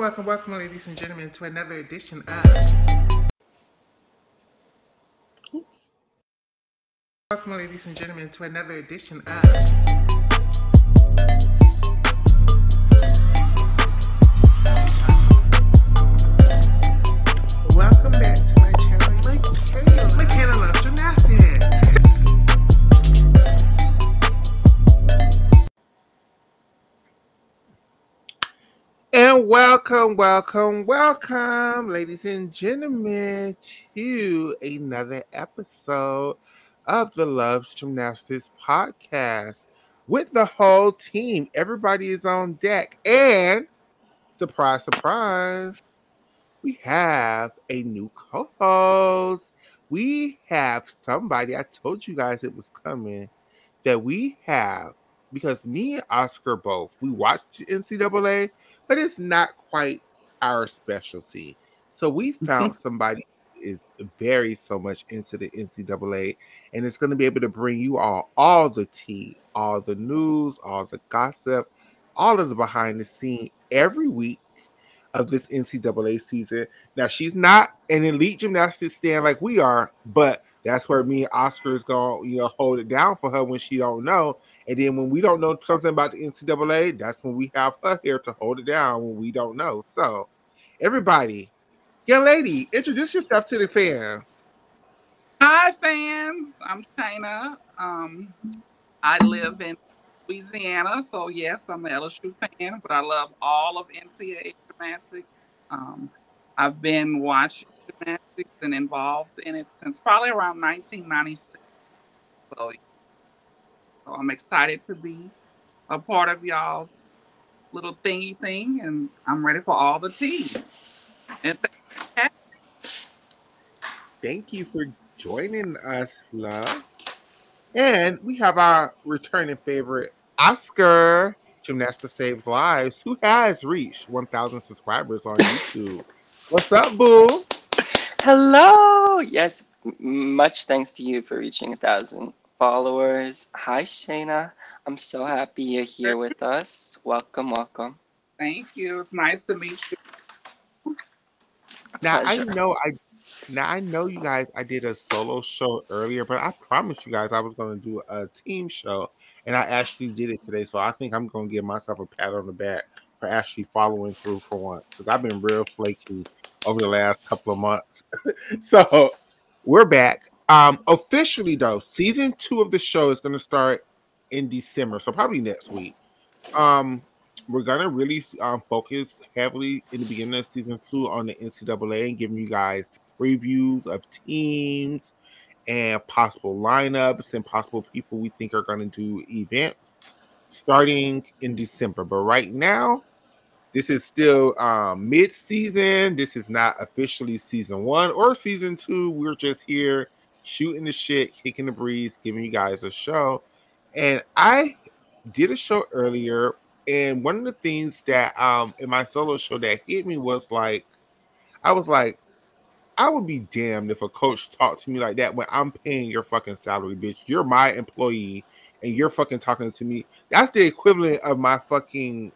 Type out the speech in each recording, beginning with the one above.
welcome, ladies and gentlemen, to another edition of. Welcome, ladies and gentlemen, to another edition of. Welcome back to my channel, Michaela loves Gymnastics. And welcome, ladies and gentlemen, to another episode of the Loves Gymnastics podcast with the whole team. Everybody is on deck, and surprise, surprise, we have a new co-host. We have somebody. I told you guys it was coming. That we have, because me and Oscar both, we watched NCAA, but it's not quite our specialty. So we found somebody who is very so much into the NCAA, and it's going to be able to bring you all the tea, all the news, all the gossip, all of the behind the scene every week of this NCAA season. Now, she's not an elite gymnastics stand like we are, but that's where me and Oscar is going to, hold it down for her when she don't know. And then when we don't know something about the NCAA, that's when we have her here to hold it down when we don't know. So, everybody, young lady, introduce yourself to the fans. Hi, fans. I'm Shayna. I live in Louisiana, so yes, I'm an LSU fan, but I love all of NCAA gymnastics. I've been watching gymnastics and involved in it since probably around 1996. So, so I'm excited to be a part of y'all's little thingy thing, and I'm ready for all the tea. And Thank you for joining us, love. And we have our returning favorite, Oscar, Gymnasta Saves Lives, who has reached 1,000 subscribers on YouTube. What's up, boo? Hello! Yes, much thanks to you for reaching 1,000 followers. Hi, Shayna. I'm so happy you're here with us. Welcome, welcome. thank you. It's nice to meet you. Now I Pleasure. know I now I know you guys I did a solo show earlier, but I promised you guys I was gonna do a team show, and I actually did it today. So I think I'm gonna give myself a pat on the back for actually following through for once, because I've been real flaky over the last couple of months. So we're back. Officially though, season 2 of the show is gonna start in December, so probably next week. Um, we're gonna really focus heavily in the beginning of season 2 on the NCAA and giving you guys previews of teams and possible lineups and possible people we think are going to do events starting in December. But right now, this is still mid-season. This is not officially season 1 or season 2. We're just here shooting the shit, kicking the breeze, giving you guys a show. And I did a show earlier, and one of the things that in my solo show that hit me was like, I was like, I would be damned if a coach talked to me like that when I'm paying your fucking salary, bitch. You're my employee and you're fucking talking to me. That's the equivalent of my fucking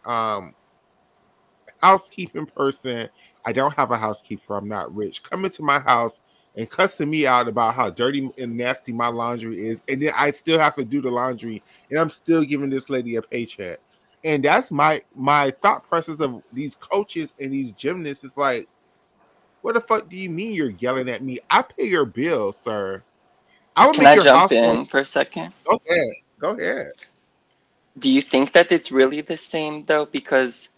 housekeeping person. I don't have a housekeeper. I'm not rich. Coming to my house and cussing me out about how dirty and nasty my laundry is, and then I still have to do the laundry, and I'm still giving this lady a paycheck. And that's my thought process of these coaches and these gymnasts. Is like, what the fuck do you mean you're yelling at me? I pay your bill, sir. I will Can make I your jump house more. in for a second? Go ahead. Go ahead. Do you think that it's really the same though? Because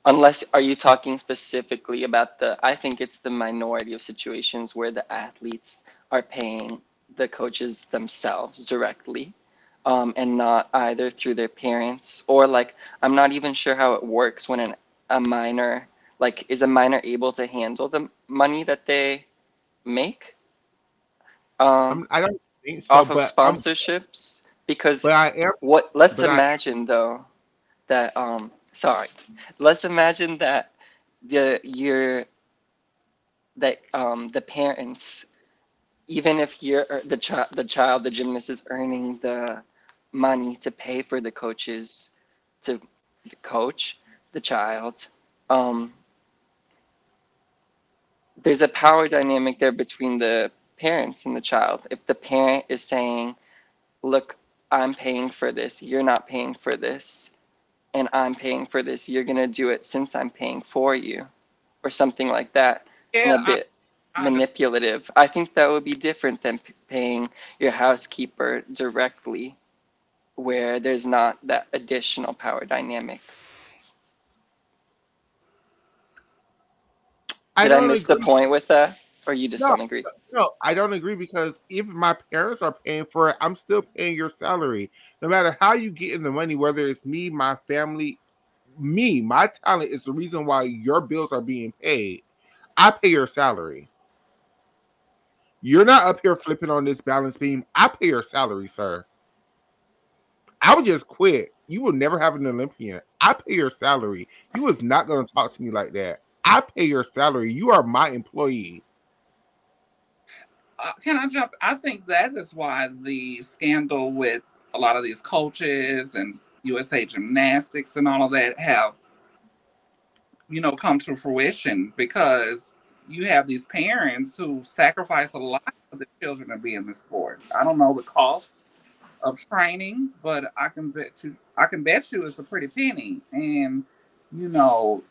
unless are you talking specifically about I think it's the minority of situations where the athletes are paying the coaches themselves directly, and not either through their parents or like I'm not even sure how it works when a minor like is a minor able to handle the money that they make um, I don't think so, off of sponsorships because but I am, what let's but I imagine though that sorry, let's imagine that the you're that the parents, even if you're the gymnast is earning the money to pay for the coaches to coach the child, um there's a power dynamic there between the parents and the child. If the parent is saying, look, I'm paying for this, you're not paying for this, and I'm paying for this, you're going to do it since I'm paying for you, or something like that, and a Yeah, bit I understand. manipulative. I think that would be different than paying your housekeeper directly, where there's not that additional power dynamic. I Did I don't miss the agree. point with that, or you just No, don't agree? no, I don't agree because if my parents are paying for it, I'm still paying your salary. No matter how you get in the money, whether it's me, my family, my talent is the reason why your bills are being paid. I pay your salary. You're not up here flipping on this balance beam. I pay your salary, sir. I would just quit. You will never have an Olympian. I pay your salary. You was not going to talk to me like that. I pay your salary. You are my employee. Can I jump? I think that is why the scandal with a lot of these coaches and USA Gymnastics and all of that have, come to fruition, because you have these parents who sacrifice a lot for their children to be in the sport. I don't know the cost of training, but I can bet you it's a pretty penny. And you know,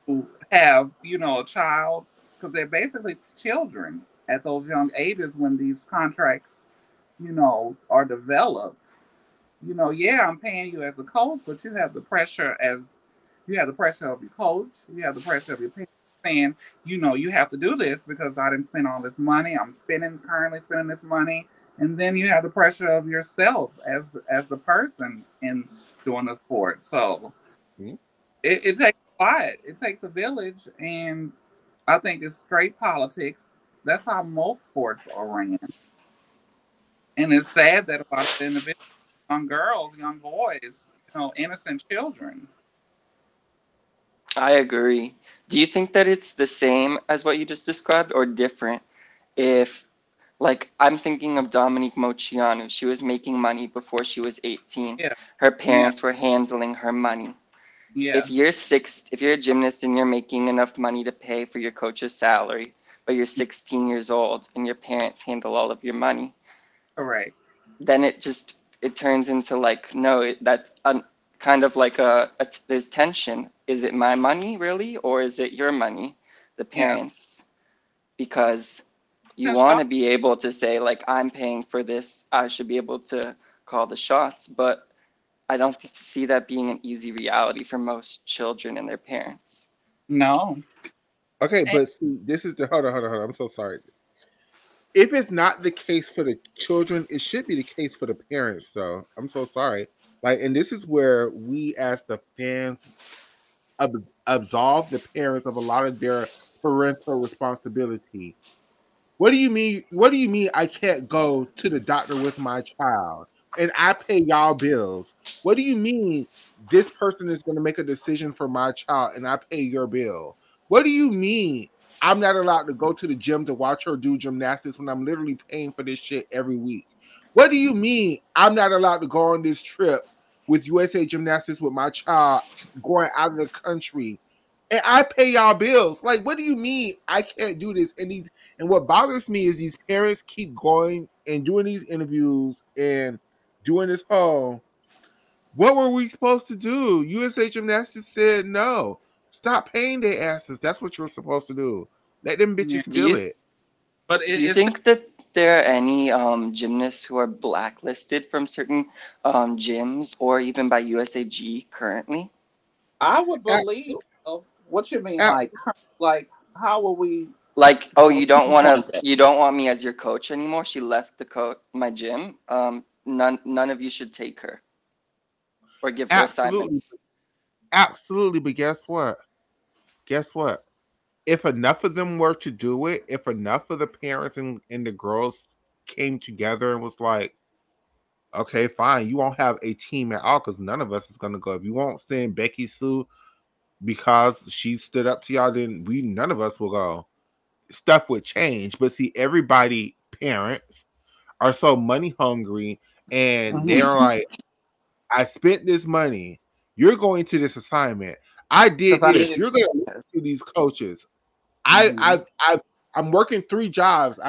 to have a child, because they're basically children at those young ages when these contracts, are developed. Yeah, I'm paying you as a coach, but you have the pressure of your coach, you have the pressure of your parents saying, you have to do this because I didn't spend all this money. I'm currently spending this money, and then you have the pressure of yourself as the person in doing the sport. So Hmm? it takes a lot. It takes a village, and I think it's straight politics. That's how most sports are ran, and it's sad that a lot of the individuals, young girls, young boys, innocent children. I agree. Do you think that it's the same as what you just described or different? If, like, I'm thinking of Dominique Moceanu, she was making money before she was 18. Yeah, Her yeah, parents were handling her money. yeah, If you're a gymnast and you're making enough money to pay for your coach's salary, but you're 16 years old and your parents handle all of your money, correct. then it turns into like no, that's kind of like there's tension. Is it my money really, or is it your money, the Yeah. parents? Because you And want Shaw- to be able to say like I'm paying for this, I should be able to call the shots, but I don't see that being an easy reality for most children and their parents. No. Okay, And, but see, this is the hold on. I'm so sorry. If it's not the case for the children, it should be the case for the parents, though. I'm so sorry. Like, and this is where we, as the fans, absolve the parents of a lot of their parental responsibility. What do you mean? What do you mean I can't go to the doctor with my child and I pay y'all bills? What do you mean this person is going to make a decision for my child and I pay your bill? What do you mean I'm not allowed to go to the gym to watch her do gymnastics when I'm literally paying for this shit every week? What do you mean I'm not allowed to go on this trip with USA Gymnastics with my child going out of the country and I pay y'all bills? Like, what do you mean I can't do this? And what bothers me is these parents keep going and doing these interviews and doing this whole, what were we supposed to do? USA Gymnastics said no. Stop paying their asses. That's what you're supposed to do. Let them yeah. bitches Do feel you it. But do you it's think that there are any gymnasts who are blacklisted from certain gyms or even by USAG currently? I would A- believe so. What you mean, a- like how will we Like, oh, pinpoint that? you don't want me as your coach anymore. She left my gym. None of you should take her or give her Absolutely. assignments. Absolutely. But guess what? Guess what? If enough of them were to do it, if enough of the parents and the girls came together and was like, okay, fine. You won't have a team at all because none of us is gonna go. If you won't send Becky Sue because she stood up to y'all, then we none of us will go. Stuff would change. But see, everybody parents are so money hungry and Mhm. they're like, I spent this money. You're going to this assignment. I did Because I this. needed You're gonna listen to. to these coaches. I Mhm. I I I'm working 3 jobs.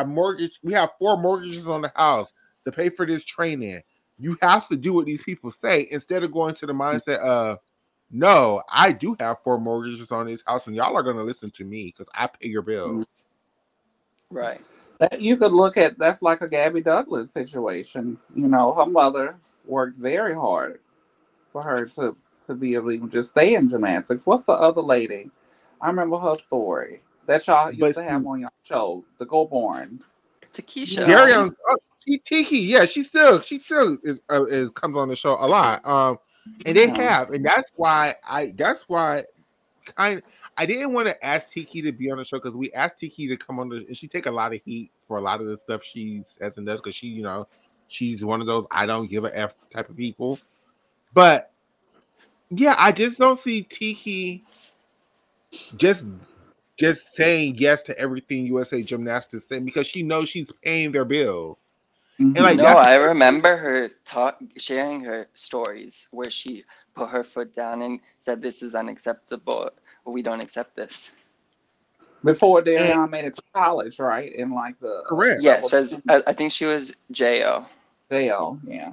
We have 4 mortgages on the house to pay for this training. You have to do what these people say instead of going to the mindset of, no, I do have 4 mortgages on this house, and y'all are going to listen to me because I pay your bills. Right. That you could look at, that's like a Gabby Douglas situation. You know, her mother worked very hard for her to be able to even just stay in gymnastics. What's the other lady? I remember her story that y'all used But to have on your show, the Go Born. You Takesha. Gary know, on Tiki, yeah, she still is comes on the show a lot. And they yeah. have, and that's why kind I didn't want to ask Tiki to be on the show because we asked Tiki to come on the, and she take a lot of heat for a lot of the stuff she says and does because she, she's one of those I don't give a f type of people. But yeah, I just don't see Tiki just saying yes to everything USA Gymnastics saying because she knows she's paying their bills. And like No, Hmm. that's I another thing. remember her sharing her stories where she put her foot down and said, "This is unacceptable. We don't accept this." Before And Darion made it to college, right? In like the correct. level Yes, as 10 I think she was Jo. jail, yeah.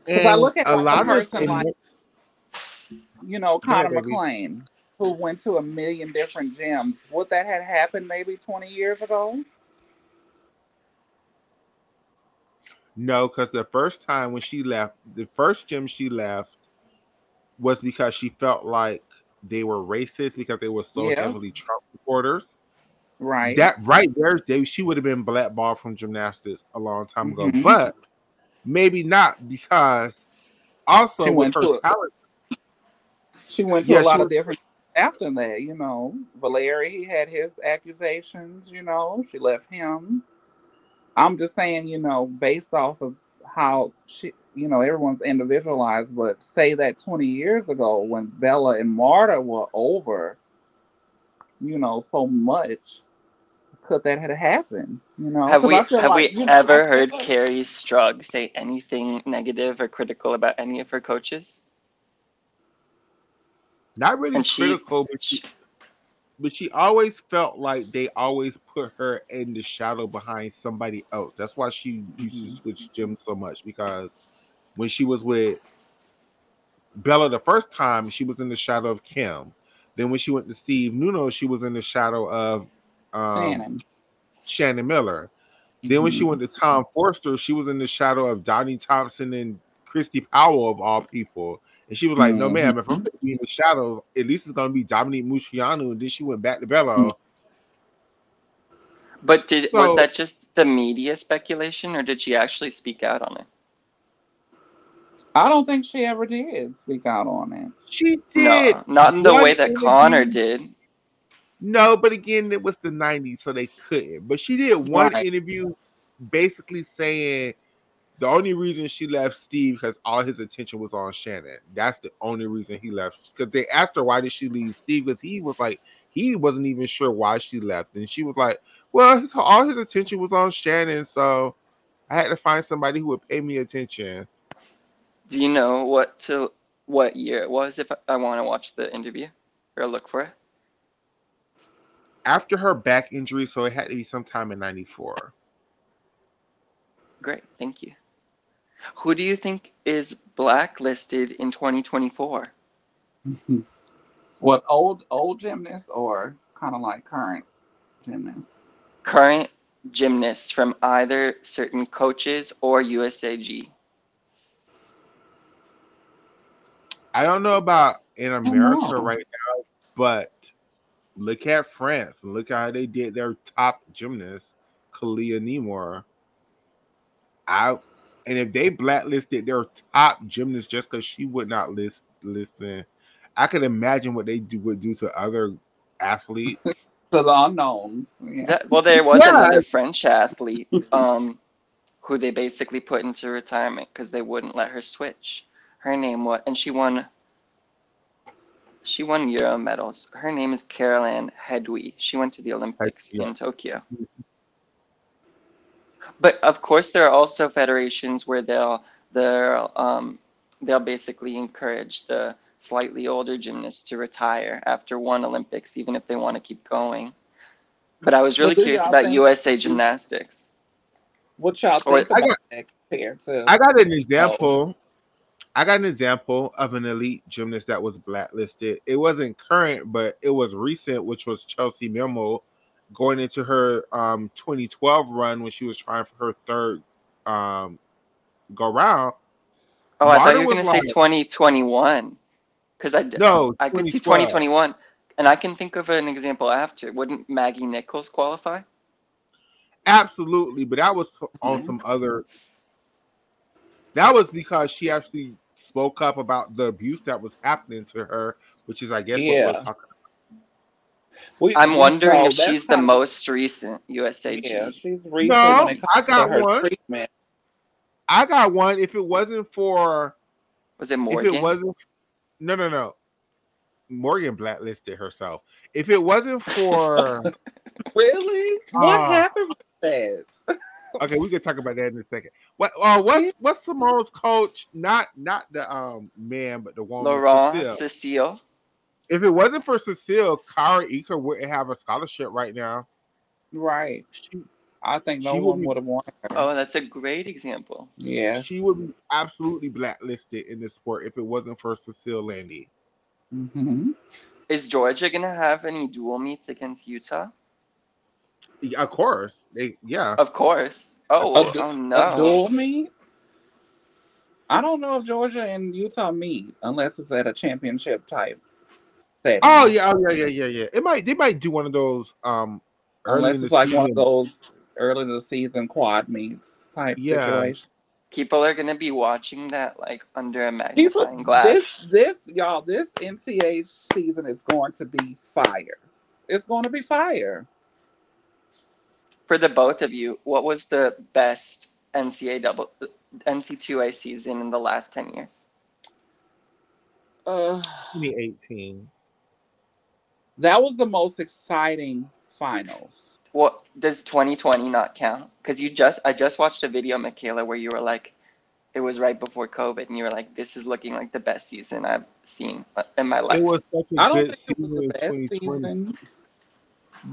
Because I And look at a like a lot of person like, go ahead, Connor baby. McLean, who went to a million different gyms. Would that had happened maybe 20 years ago? No, because the first time when she left, the first gym she left was because she felt like they were racist because they were so Yeah, heavily Trump supporters. right. That right there, she would have been blackballed from gymnastics a long time ago. Hmm. But maybe not because She also with went her to talent, she went to a yeah, she lot of was different after that. Valeri, he had his accusations. She left him. I'm just saying, based off of how everyone's individualized, but say that 20 years ago when Bella and Marta were over, so much, could that have happened? Have Because I we feel have like, we I ever feel heard like Carrie Strug say anything negative or critical about any of her coaches? not really And critical, she but she always felt like they always put her in the shadow behind somebody else. That's why she used to Mhm. switch gyms so much because when she was with Bella the first time, she was in the shadow of Kim. Then when she went to Steve Nuno, she was in the shadow of um, Shannon. Shannon Miller. Then when she Hmm. went to Tom Forster, she was in the shadow of Donnie Thompson and Christy Powell of all people. And she was like, "No, ma'am. If I'm Hmm. going to be in the shadows, at least it's going to be Dominique Musciano." And then she went back to Bella. But was So that just the media speculation or did she actually speak out on it? I don't think she ever did speak out on it. she did No, not in the one way that Connor interview. did. No, but again, it was the '90s, so they couldn't. But she did one Right. interview, basically saying the only reason she left Steve because all his attention was on Shannon. That's the only reason he left. Because they asked her why did she leave Steve, because he was like he wasn't even sure why she left, and she was like, "Well, all his attention was on Shannon, so I had to find somebody who would pay me attention." Do you know what year it was if I want to watch the interview or look for it? After her back injury, so it had to be sometime in '94. Great, thank you. Who do you think is blacklisted in 2024? Mhm. What, old gymnasts or kind of like current gymnasts? Current gymnasts from either certain coaches or USAG. I don't know about in Oh America no. right now, but look at France and look how they did their top gymnast, Kalia Nemor. I and if they blacklisted their top gymnast just because she would not listen, I could imagine what would do to other athletes. To the unknowns. Yeah. Well, there was Yeah, another French athlete who they basically put into retirement because they wouldn't let her switch. Her name was, and she won Euro medals. Her name is Caroline Hedwig. She went to the Olympics yeah. in Tokyo. But of course, there are also federations where they'll basically encourage the slightly older gymnasts to retire after one Olympics, even if they want to keep going. But I was really But do curious y'all about think USA Gymnastics. what y'all Or think I about got that compared to I got an no? example. I got an example of an elite gymnast that was blacklisted. It wasn't current, but it was recent, which was Chelsea Mimo going into her 2012 run when she was trying for her third um, go round. oh, I thought you Marta were was gonna say like, 2021 because no, I could see 2012. 2021, and I can think of an example after. Wouldn't Maggie Nichols qualify? Absolutely, but that was on Yeah. some other. That was because she actually spoke up about the abuse that was happening to her, which is, I guess, what we're Yeah. talking. I'm wondering if That's she's the kind of most recent yeah. USAG. She's recent when No, it comes I to got her one. treatment. I got one. If it wasn't for, Was it if it Morgan? wasn't, no. Morgan blacklisted herself. If it wasn't for, Really? What uh happened with that? okay, we could talk about that in a second. Yeah. What's Simone's coach? Not the man, but the woman, Laurent, Cecile. Cecile. If it wasn't for Cecile, Kara Eker wouldn't have a scholarship right now. Right. She I think no she would one be would have wanted her. Oh, that's a great example. she would Yes. be absolutely blacklisted in this sport if it wasn't for Cecile Landy. Hmm. Is Georgia gonna have any dual meets against Utah? Yeah, of course, yeah. Of course. A, Oh, du- oh a no. dual meet? I don't know if Georgia and Utah meet unless it's at a championship type Oh setting. yeah, yeah. They might do one of those early in Unless the it's like one of season. those early in the season quad meets type Yeah, situation. People are gonna be watching that like under a People, magnifying this glass. this y'all, this NCAA season is going to be fire. It's going to be fire. For the both of you, what was the best NC2A season in the last 10 years? Uh, 2018. that was the most exciting finals. What does 2020 not count? Because I just watched a video, Michaela, where you were like, it was right before COVID, and you were like, this is looking like the best season I've seen in my It life. was such a I don't good think it was season the in best 2020. season.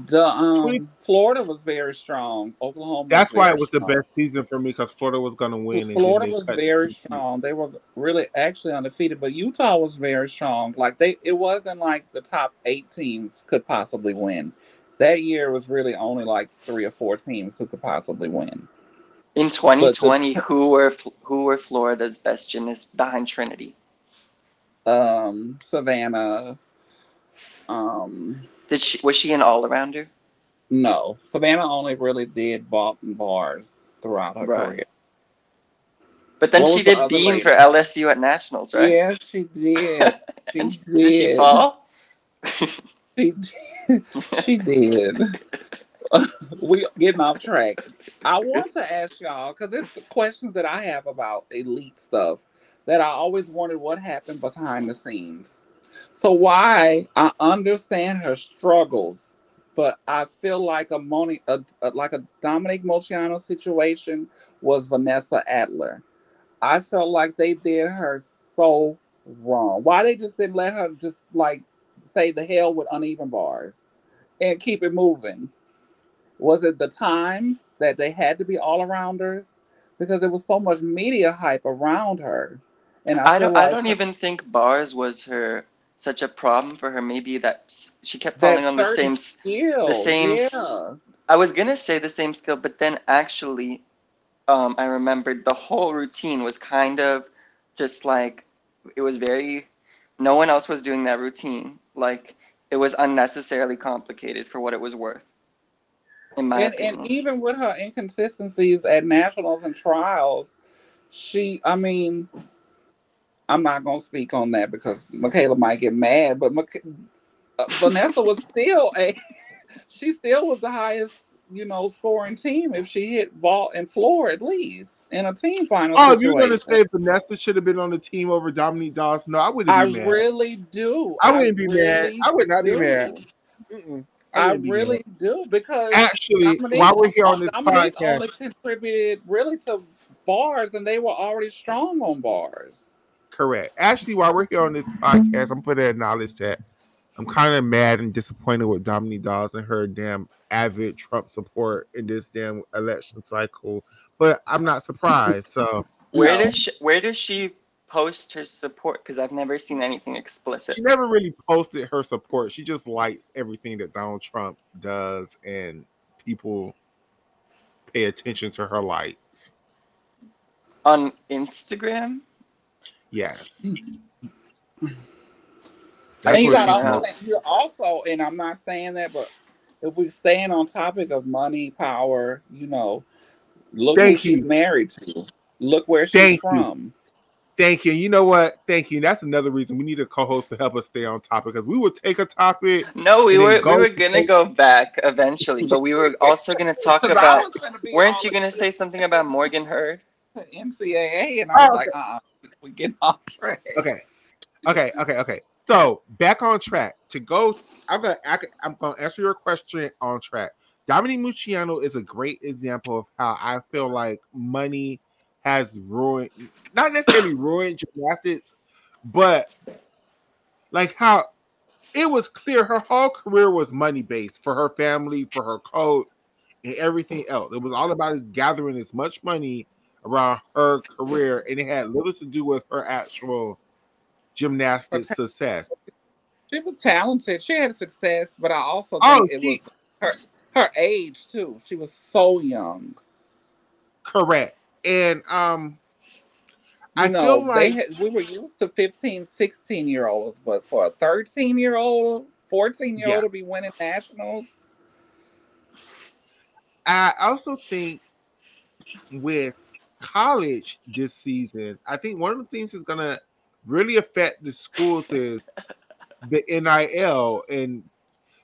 The 20, Florida was very strong. Oklahoma was that's why it very was the strong. best season for me because Florida was going to win, and then Florida they was cut to very 2 strong. They were really actually undefeated, but Utah was very strong. Like it wasn't like the top 8 teams could possibly win. That year was really only like 3 or 4 teams who could possibly win. In But 2020, who were Florida's best gymnasts behind Trinity? Savannah, um, Was she an all arounder? no, Savannah only really did vault and bars throughout her Right. career. But then What she was the did other beam for lady? LSU at nationals, right? Yeah, she did. She And did she did. fall? She she did. We getting off track. I want to ask y'all because it's the questions that I have about elite stuff that I always wondered what happened behind the scenes. So why I understand her struggles, but I feel like like a Dominic Molciano situation was Vanessa Adler. I felt like they did her so wrong. Why they just didn't let her just like say the hell with uneven bars and keep it moving? Was it the times that they had to be all arounders? Because there was so much media hype around her. And I feel I like don't even think bars was her such a problem for her. Maybe that she kept that falling on the certain same the skill, same. yeah. I was gonna say the same skill, but then actually, I remembered the whole routine was kind of just like it was very. No one else was doing that routine. Like it was unnecessarily complicated for what it was worth, in my And opinion. even with her inconsistencies at nationals and trials, I mean, I'm not gonna speak on that because Michaela might get mad, but Vanessa was still she still was the highest, scoring team if she hit vault and floor at least in a team final Oh, if you're going to situation. say Vanessa should have been on the team over Dominique Dawes, no, I wouldn't I be mad. really do. I I wouldn't be mad. really I would not be mad. do. Mm-mm, I I wouldn't be mad. really do because Actually, Dominique while we're here on this Dominique podcast, only contributed really to bars, and they were already strong on bars. correct. Actually, while we're here on this podcast, I'm going to acknowledge that I'm kind of mad and disappointed with Dominique Dawes and her damn avid Trump support in this damn election cycle. But I'm not surprised. So No. Where does she post her support? Because I've never seen anything she explicit. never really posted her support. She just likes everything that Donald Trump does, and people pay attention to her likes. On Instagram? Yes, I And that's you where don't gotta she's most. know. understand, you also, and I'm not saying that, but if we staying on topic of money, power, look who Thank she's you, married to. Look where she's thank you, from. thank you. You know what? Thank you. That's another reason we need a co-host to help us stay on topic because we would take a topic No, and then we go. were gonna go back eventually, but we were also gonna talk Because I about. was going to be Weren't all you gonna say something about Morgan Hurd? the NCAA, and I was Oh, like, we getting off track. okay, okay. So back on track to go. I'm gonna answer your question on track. Dominique Mucciano is a great example of how I feel like money has ruined, not necessarily ruined gymnastics, but like how it was clear her whole career was money based for her family, for her coach, and everything else. It was all about gathering as much money around her career, and it had little to do with her actual Her gymnastic ta- success. She was talented. She had success, but I also think Oh, it she was her her age too. She was so young. correct. And I feel like We were used to 15, 16-year-olds, but for a 13-year-old, 14-year-old yeah. to be winning nationals, I also think with college this season, I think one of the things that's gonna really affect the schools is the NIL, and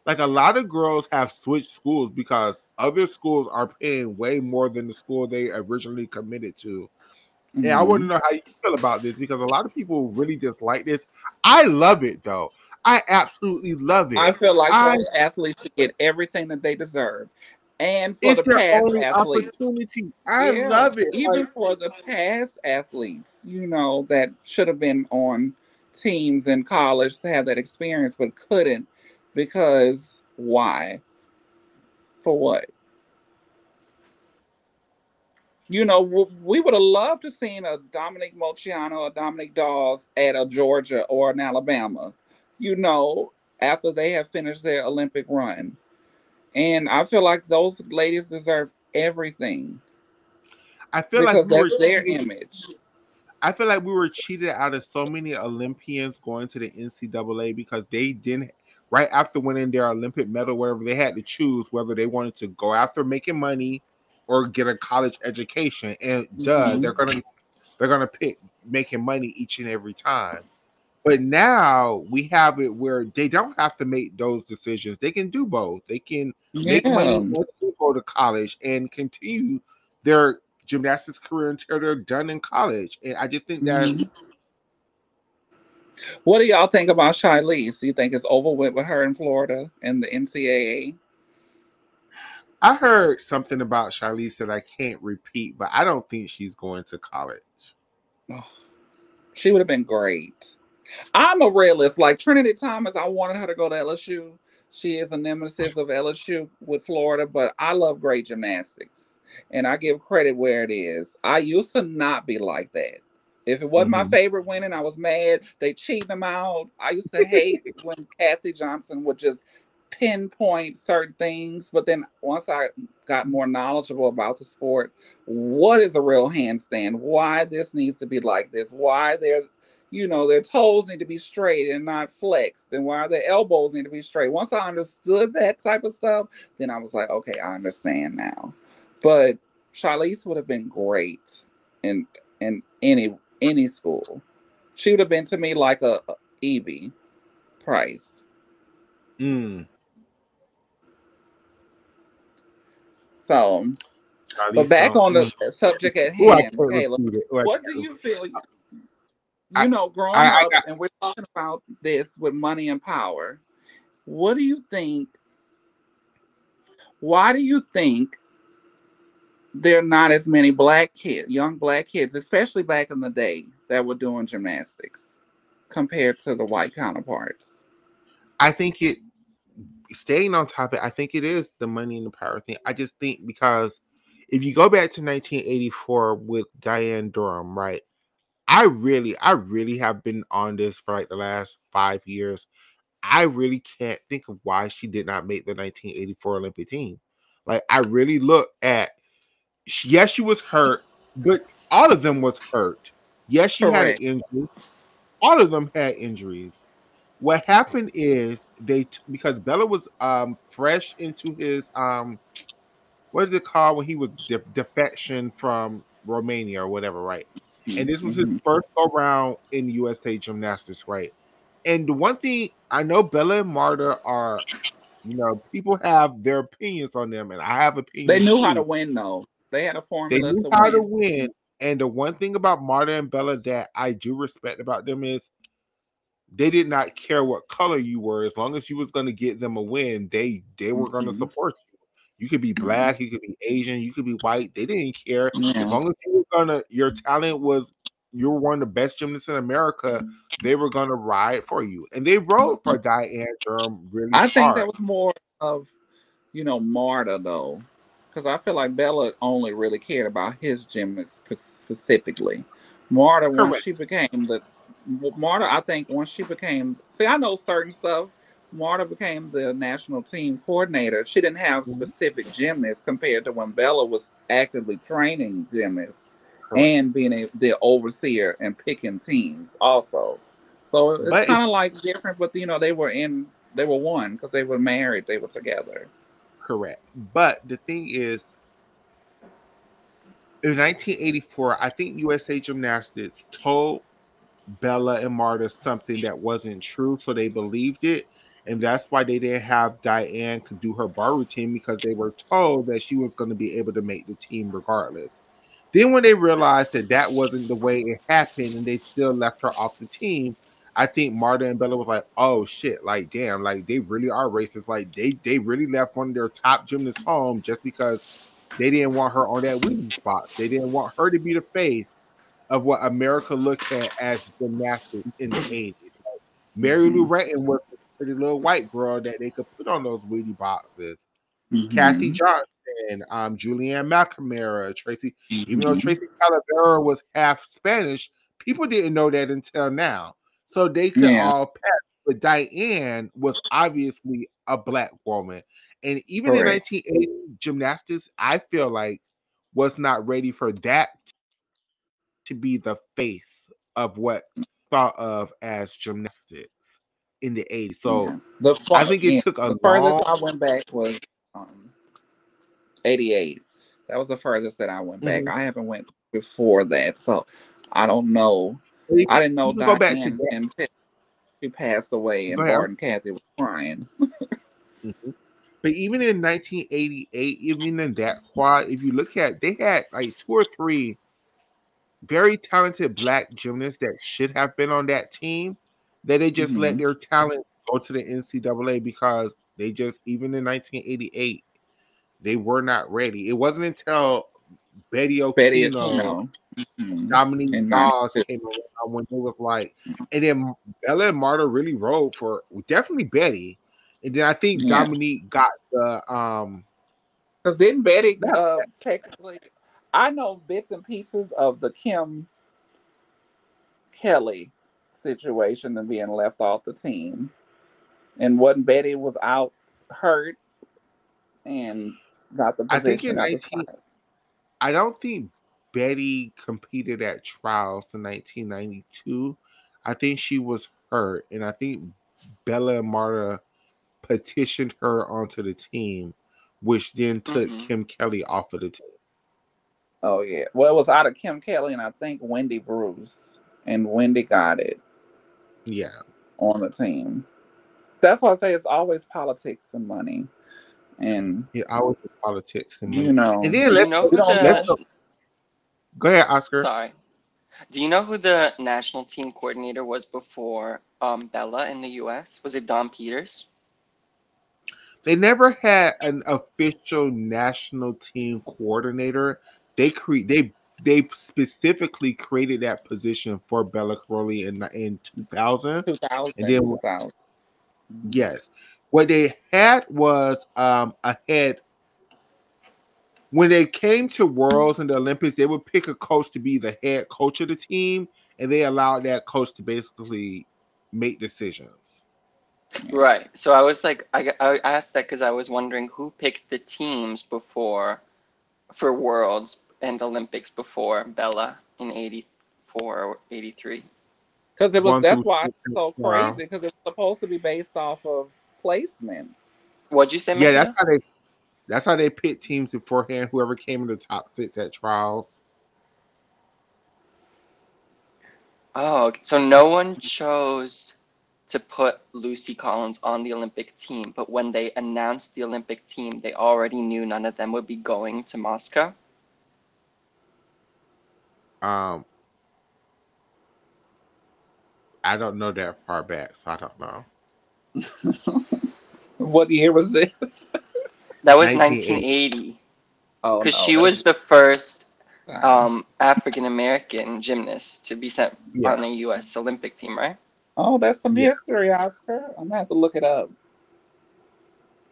like a lot of girls have switched schools because other schools are paying way more than the school they originally committed to. And I want to hmm know how you feel about this because a lot of people really dislike this. I love it though. I absolutely love I it. feel like I those athletes should get everything that they deserve. And for It's the their past only athletes, opportunity. I yeah, love it. Like even for the past athletes, that should have been on teams in college to have that experience but couldn't because why? For what? We would have loved to seen a Dominic Moceanu or Dominic Dawes at a Georgia or an Alabama, you know, after they have finished their Olympic run. And I feel like those ladies deserve everything I feel like because we were that's their cheated. image. I feel like we were cheated out of so many Olympians going to the NCAA because they didn't. Right after winning their Olympic medal, wherever they had to choose whether they wanted to go after making money or get a college education, and hmm they're gonna pick making money each and every time. But now we have it where they don't have to make those decisions. They can do both. They can make Yeah. money and go to college and continue their gymnastics career until they're done in college. And I just think that's hmm What do y'all think about Shilese? Do you think it's over with her in Florida and the NCAA? I heard something about Charlize that I can't repeat, but I don't think she's going to college. Oh, she would have been great. I'm a realist. Like Trinity Thomas, I wanted her to go to LSU. She is a nemesis of LSU with Florida, but I love great gymnastics. And I give credit where it is. I used to not be like that. If it wasn't my Mm-hmm. favorite winning, I was mad. They cheated them out. I used to hate when Kathy Johnson would just pinpoint certain things. But then once I got more knowledgeable about the sport, what is a real handstand? Why this needs to be like this? Why their toes need to be straight and not flexed, and why their elbows need to be straight. Once I understood that type of stuff, then I was like, okay, I understand now. But Charlize would have been great in any school. She would have been to me like a Evie Price. Mm. So, but Charlize back don't. on the Mm. subject at Oh, I hand, can't Caleb, repeat it. Oh, I what do can't. you feel? I, Growing I up, got. and we're talking about this with money and power. What do you think? Why do you think there are not as many young black kids, especially back in the day, that were doing gymnastics compared to the white counterparts? I think it staying on topic. I think it is the money and the power thing. I just think because if you go back to 1984 with Diane Durham, right? I really have been on this for like the last 5 years. I really can't think of why she did not make the 1984 Olympic team. Like I really look at yes, she was hurt, but all of them was hurt. Yes, she had an Correct. injury. All of them had injuries. What happened is because Bella was fresh into his what is it called when he was defection from Romania or whatever, right? And this was his Mm-hmm. first go round in USA Gymnastics, right? And the one thing I know, Bella and Marta are, people have their opinions on them, and I have They opinions knew how to too. win, though. They had a They formula knew to how to win. win, and the one thing about Marta and Bella that I do respect about them is they did not care what color you were. As long as you was going to get them a win, they were going to Mm-hmm. support you. You could be black, you could be Asian, you could be white. They didn't care. As Yeah. long as your talent was, you were one of the best gymnasts in America, they were going to ride for you. And they rode for Diane Durham really I think that hard. was more of, Marta, though, because I feel like Bella only really cared about his gymnast specifically. Marta, once Correct. she became Marta, I think once she became, see, I know certain stuff. Marta became the national team coordinator. She didn't have Mhm. specific gymnasts compared to when Bella was actively training gymnasts Correct. and being the overseer and picking teams also. So it's But it's kind of like different, but they were one because they were married, they were together. correct. But the thing is, in 1984, I think USA Gymnastics told Bella and Marta something that wasn't true, so they believed it, and that's why they didn't have Diane could do her bar routine because they were told that she was going to be able to make the team regardless. Then when they realized that that wasn't the way it happened, and they still left her off the team, I think Marta and Bella was like, "Oh shit! Like damn! Like they really are racist. Like they really left one of their top gymnasts home just because they didn't want her on that winning spot. They didn't want her to be the face of what America looked at as gymnastics in the 80s. Like, Mary Lou Hmm. Retton was this pretty little white girl that they could put on those Wheatie boxes. Kathy Hmm. Johnson, Julianne McNamara, Tracy, even though Hmm. Tracy Calavera was half Spanish, people didn't know that until now. So they could Yeah, all pass. But Diane was obviously a black woman. And even in correct. 1980, gymnastics, I feel like, was not ready for that to be the face of what thought of as gymnastics in the 80s. So Yeah. I think it Yeah, took a the furthest long I went back was um 88. That was the furthest that I went back. mhm. I haven't went before that, so I don't know. You I didn't know can go back to Diane that. until she passed away Go and ahead. Bart and Kathy was crying. Mhm. But even in 1988, even in that quad, if you look at, they had like two or three very talented black gymnasts that should have been on that team, that they just let Hmm. their talent go to the NCAA because they just, even in 1988, they were not ready. It wasn't until Betty Betty Okino, Aquino. Hmm. Dominique In Dawes 92. came around when it was like, and then Bella and Marta really rode for definitely Betty, and then I think Yeah. Dominique got the Because didn't Betty not technically, I know bits and pieces of the Kim Kelly situation and being left off the team. And what Betty was out hurt and got the I think position, in got the 19 spot. I don't think Betty competed at trials in 1992. I think she was hurt, and I think Bella and Marta petitioned her onto the team, which then took Mm-hmm. Kim Kelly off of the team. Oh yeah. Well, it was out of Kim Kelly and I think Wendy Bruce, and Wendy got it Yeah, on the team. That's why I say it's always politics and money, and yeah, I was with politics and money. you And know then Do you know we who don't let's the? know. go. Go ahead, Oscar. Sorry. Do you know who the national team coordinator was before Bella in the U.S.? Was it Don Peters? They never had an official national team coordinator. They specifically created that position for Bella Crowley in 2000, and 2000, then 2000. Yes. What they had was a head when they came to Worlds and the Olympics, they would pick a coach to be the head coach of the team, and they allowed that coach to basically make decisions. Yeah. Right. So I was like, I asked that because I was wondering who picked the teams before for Worlds and Olympics before Bella in 84 or 83. Because it was One that's through why six. it's so crazy because it's supposed to be based off of placement. What'd you say, Yeah, Michaela? that's how they pick teams beforehand. Whoever came in the top 6 at trials. Oh, so no one chose to put Lucy Collins on the Olympic team, but when they announced the Olympic team, they already knew none of them would be going to Moscow. Um, I don't know that far back, so I don't know. What year was this? That was 1980. 1980, Oh because no, she was that's the first fine. African American gymnast to be sent Yeah, on a U.S. Olympic team, right? Oh, that's some yeah. history, Oscar. I'm gonna have to look it up.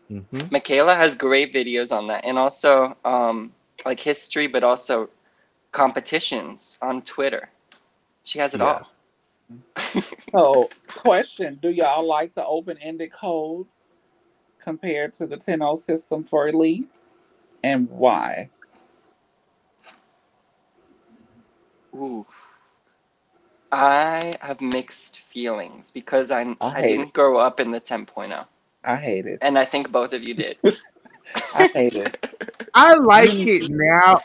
Hmm. Michaela has great videos on that, and also like history, but also competitions on Twitter. She has it all. Yes. So, question: do y'all like the open-ended code compared to the 10-0 system for elite, and why? Ooh, I have mixed feelings because I I hate it. didn't grow up in the 10.0, I hate it. and I think both of you did. I hate it. I like You, it now.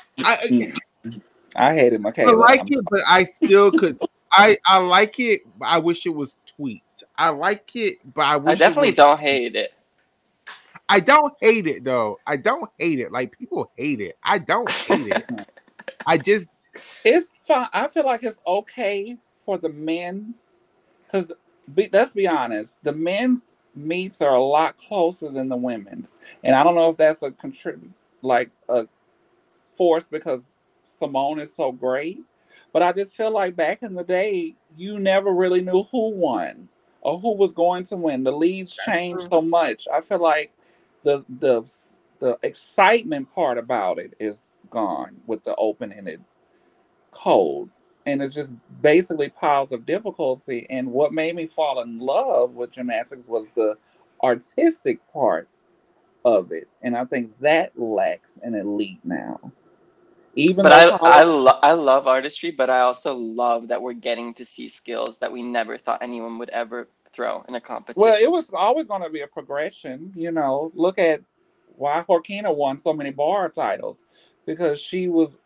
I hate it, I Michaela. like I'm it, but I still could. I like it, but I wish it was tweaked. I like it, but I I wish it definitely was. don't hate it. I don't hate it though. I don't hate it. Like people hate it. I don't hate it. sorry. I just It's fine. I feel like it's okay for the men because let's be honest, the men's meets are a lot closer than the women's, and I don't know if that's a contribute like a force because Simone is so great, but I just feel like back in the day, you never really knew who won or who was going to win. The leads changed so much. I feel like the the the excitement part about it is gone with the open ended code. And it's just basically piles of difficulty. And what made me fall in love with gymnastics was the artistic part of it. And I think that lacks an elite now. Even But though college, I love artistry, but I also love that we're getting to see skills that we never thought anyone would ever throw in a well, it competition. was always going to be a progression. Look at why Jorkina won so many bar titles because she was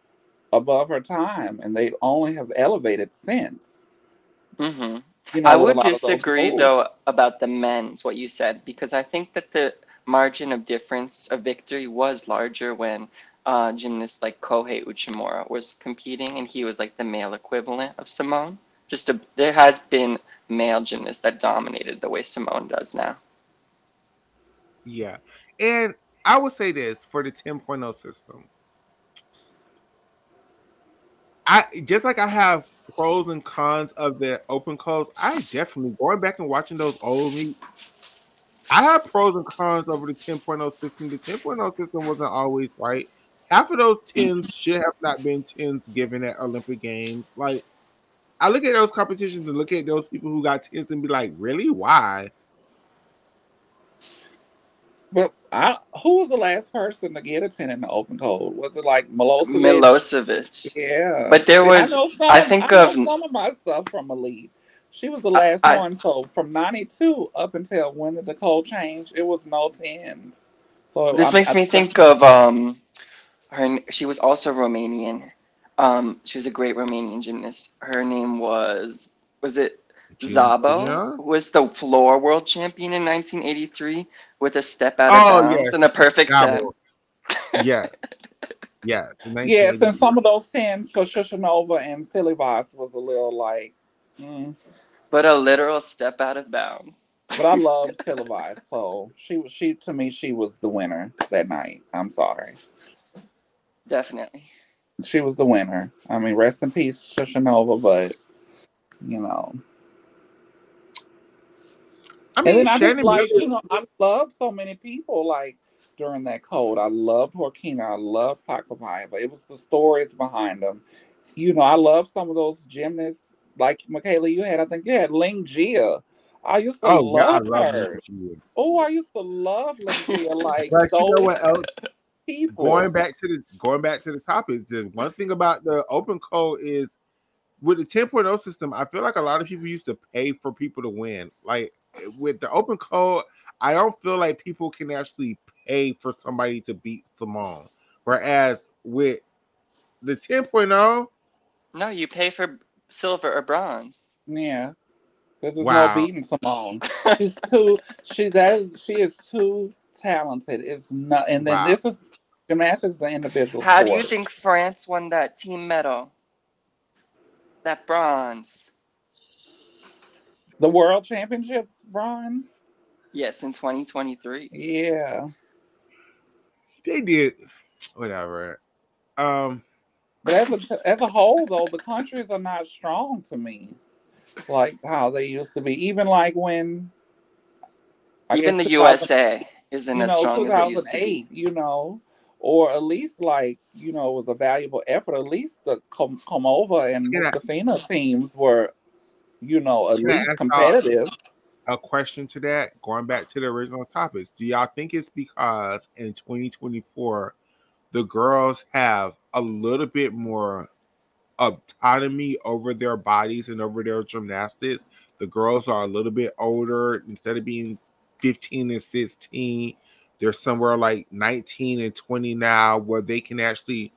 above her time and they only have elevated since, Hmm. I with a would lot of those disagree moves. though about the men's, what you said, because I think that the margin of difference of victory was larger when gymnasts like Kohei Uchimura was competing, and he was like the male equivalent of Simone. There has been male gymnasts that dominated the way Simone does now. yeah. And I would say this for the 10.0 system. I just like I have pros and cons of the open codes. I definitely going back and watching those old meets. I have pros and cons over the 10.0 system. The 10.0 system wasn't always right. Half of those tens should have not been tens given at Olympic Games. Like I look at those competitions and look at those people who got tens and be like, really? Why? But who was the last person to get a 10 in the open code? Was it like Milosevic? Milosevic. Yeah. But there See, was, I think I know of, some of my stuff from Elite. She was the I, last I one. So from 92 up until when did the code change, it was no 10s. So this makes I me think think of she was also Romanian. She was a great Romanian gymnast. Her name was it Zabo? Gina? Who was the floor world champion in 1983 with a step out of Oh bounds yes, and a perfect 10. Gabo. Yes, yes. In yes, and 1983. some of those 10s for Shushanova and Silly Voss was a little like, mm. But a literal step out of bounds. But I love Silly Voss, so she to me she was the winner that night. I'm sorry. Definitely. She was the winner. I mean, rest in peace, Shushanova, but you know, I And mean, then I just Shannon like, Miller. I loved so many people like during that code. I loved Horkina. I loved Pakapaiva. It was the stories behind them. I love some of those gymnasts like Michaela. You had, I think you had Ling Gia. I used to Oh yeah, I love love her. Lindsay. Oh, I used to love Ling Gia. Like But you know those what else? people. Going back to the topics, is one thing about the open code is with the 10.0 system, I feel like a lot of people used to pay for people to win. Like with the open code, I don't feel like people can actually pay for somebody to beat Simone. Whereas with the 10.0, No, you pay for silver or bronze. Yeah, because there's no wow, beating Simone. She is too talented. It's not, and then wow. this is gymnastics, the individual How do you sport. think France won that team medal? That bronze? The world championship bronze. Yes, in 2023. Yeah, They did whatever. Um, but as a whole, though, the countries are not strong to me like how they used to be. Even like when I Even guess the 2000, USA isn't as strong as it used to be. 2008, or at least like it was a valuable effort. At least the Komova and can I Mustafina teams were at can I least ask y'all competitive. a question to that? Going back to the original topics, do y'all think it's because in 2024 the girls have a little bit more autonomy over their bodies and over their gymnastics? The girls are a little bit older. Instead of being 15 and 16, they're somewhere like 19 and 20 now, where they can actually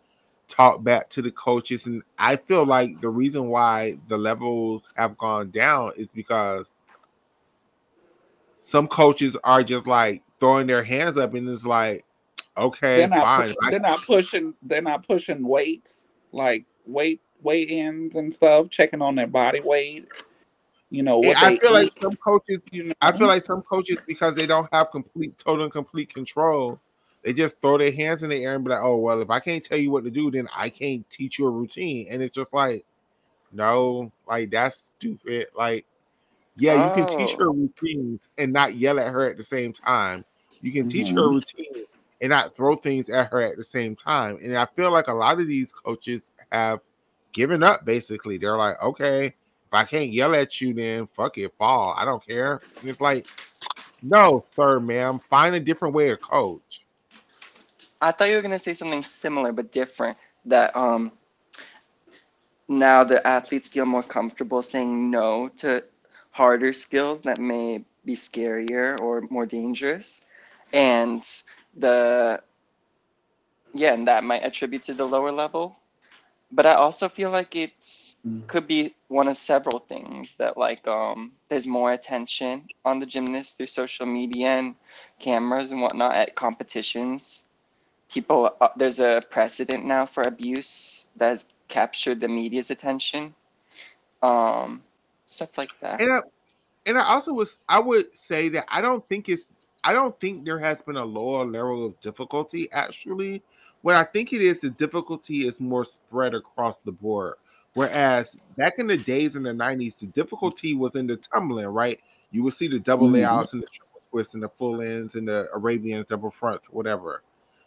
talk back to the coaches. And I feel like the reason why the levels have gone down is because some coaches are just like throwing their hands up and it's like, They're okay, not fine. pu- they're not pushing they're not pushing weights like weight ins and stuff, checking on their body weight, And what they eat, I feel like some coaches, because they don't have total and complete control, they just throw their hands in the air and be like, "Oh well, if I can't tell you what to do, then I can't teach you a routine." And it's just like, no, like that's stupid. Like, yeah, you can teach Oh, her routines and not yell at her at the same time. You can teach her a Mhm. routine and not throw things at her at the same time. And I feel like a lot of these coaches have given up basically. They're like, okay, if I can't yell at you, then fuck it, fall. I don't care. And it's like, no, sir, ma'am, find a different way to coach. I thought you were gonna say something similar but different. That now the athletes feel more comfortable saying no to harder skills that may be scarier or more dangerous, and the yeah, and that might attribute to the lower level. But I also feel like it's could be one of several things that like there's more attention on the gymnast through social media and cameras and whatnot at competitions. People there's a precedent now for abuse that has captured the media's attention. Um, Stuff like that. And and I would say that I don't think there has been a lower level of difficulty actually. What I think it is, the difficulty is more spread across the board. Whereas back in the days in the 90s, the difficulty was in the tumbling, right? You would see the double Mhm. layouts and the triple twists and the full ends and the Arabians, double fronts, whatever.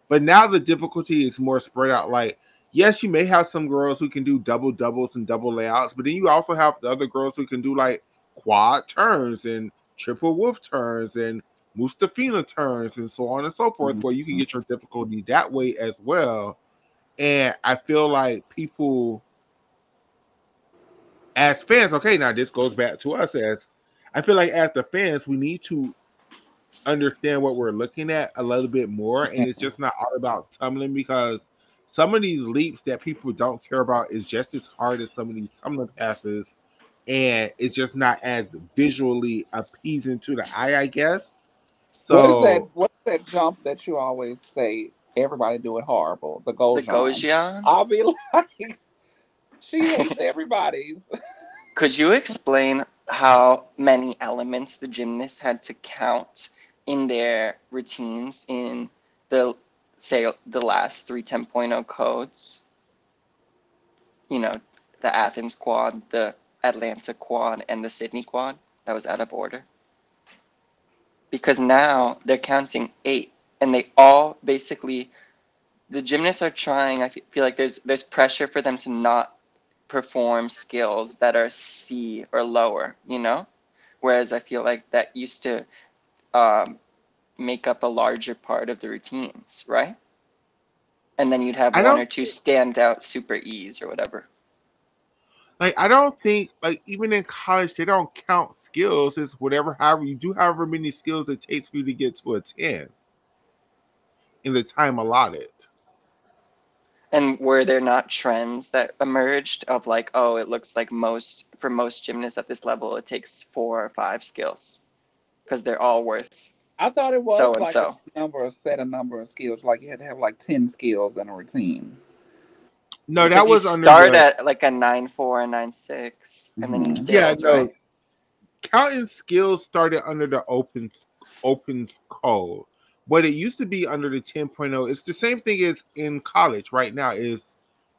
But now the difficulty is more spread out. Like, yes, you may have some girls who can do double doubles and double layouts, but then you also have the other girls who can do like quad turns and triple wolf turns and Mustafina turns and so on and so forth, where you can Mhm. get your difficulty that way as well. And I feel like people, as fans, okay, now this goes back to us as I feel like as the fans, we need to understand what we're looking at a little bit more, and it's just not all about tumbling, because some of these leaps that people don't care about is just as hard as some of these tumbling passes, and it's just not as visually appeasing to the eye, I guess. So What is that jump that you always say everybody do it horrible? The The Gojan. Gojyan. I'll be like, she hates everybody's. Could you explain how many elements the gymnasts had to count in their routines in the say the last three 10.0 codes? You know, the Athens quad, the Atlanta quad, and the Sydney quad. That was out of order. because now they're counting 8, and they all basically, the gymnasts are trying. I feel like there's pressure for them to not perform skills that are C or lower, you know? Whereas I feel like that used to um, make up a larger part of the routines, right? And then you'd have I one don't or two standout super E's or whatever. like. I don't think like even in college they don't count skills. It's whatever, however you do, however many skills it takes for you to get to a 10 in the time allotted. And were there not trends that emerged of like, oh, it looks like for most gymnasts at this level, it takes 4 or 5 skills because they're all worth I thought it so was and like so. a set a number of skills. Like you had to have like 10 skills in a routine. No, that Because you was under start the at like a 9.4 and 9.6, and then you Hmm. yeah, build, no. right? Counting skills started under the open code. But it used to be under the 10.0. It's the same thing as in college right now is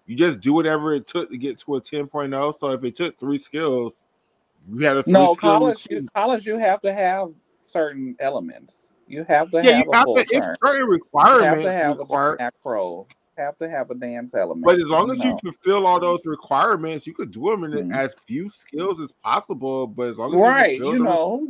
you just do whatever it took to get to a 10.0. So if it took 3 skills, you had a three No, skill college routine. you have to have certain elements. You have to Yeah, you have a have to full it's turn. certain You have to requirements have a required. gymnast pro. You have to have a dance element. But as long You as you know. fulfill all those requirements, you could do them in Mm. as few skills as possible. But as long as you Right. fulfill You the know,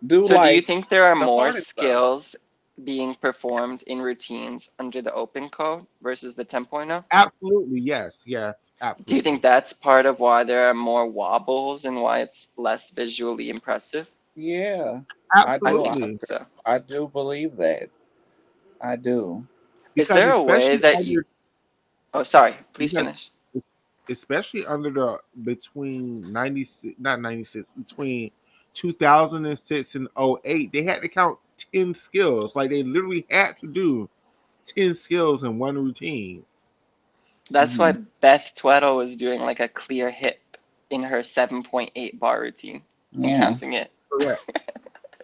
do So do you like think there are the more hardest stuff. skills being performed in routines under the open code versus the 10.0? absolutely, yes, yes, Do you think absolutely. that's part of why there are more wobbles and why it's less visually impressive? Yeah, I I do. think Absolutely. so. I do believe that. I do. Is Because there a way especially that you, under oh, sorry, please because finish. especially under the between 96 not 96 between 2006 and '08, they had to count 10 skills. Like they literally had to do 10 skills in one routine. That's why Hmm. Beth Tweddle was doing like a clear hip in her 7.8 bar routine and Yeah. counting it. Correct.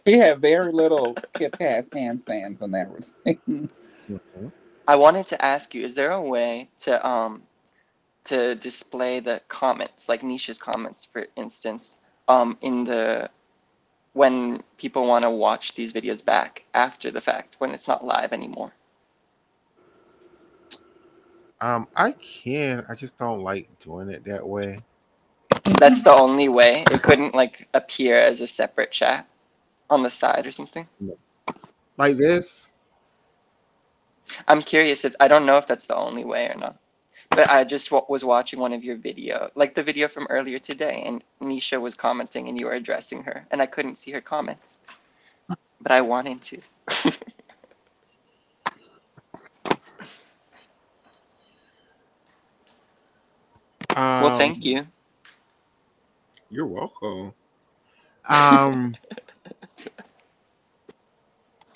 She had very little Kip Cast handstands in that routine. Mhm. I wanted to ask you, is there a way to display the comments, like Nisha's comments, for instance, in the when people want to watch these videos back after the fact, when it's not live anymore? I can. I just don't like doing it that way. That's the only way. It couldn't like appear as a separate chat on the side or something. Like this. I'm curious if I don't know if that's the only way or not. But I just was watching one of your video, like the video from earlier today, and Nisha was commenting and you were addressing her, and I couldn't see her comments, but I wanted to. Well, thank Um, you. you're welcome. Um,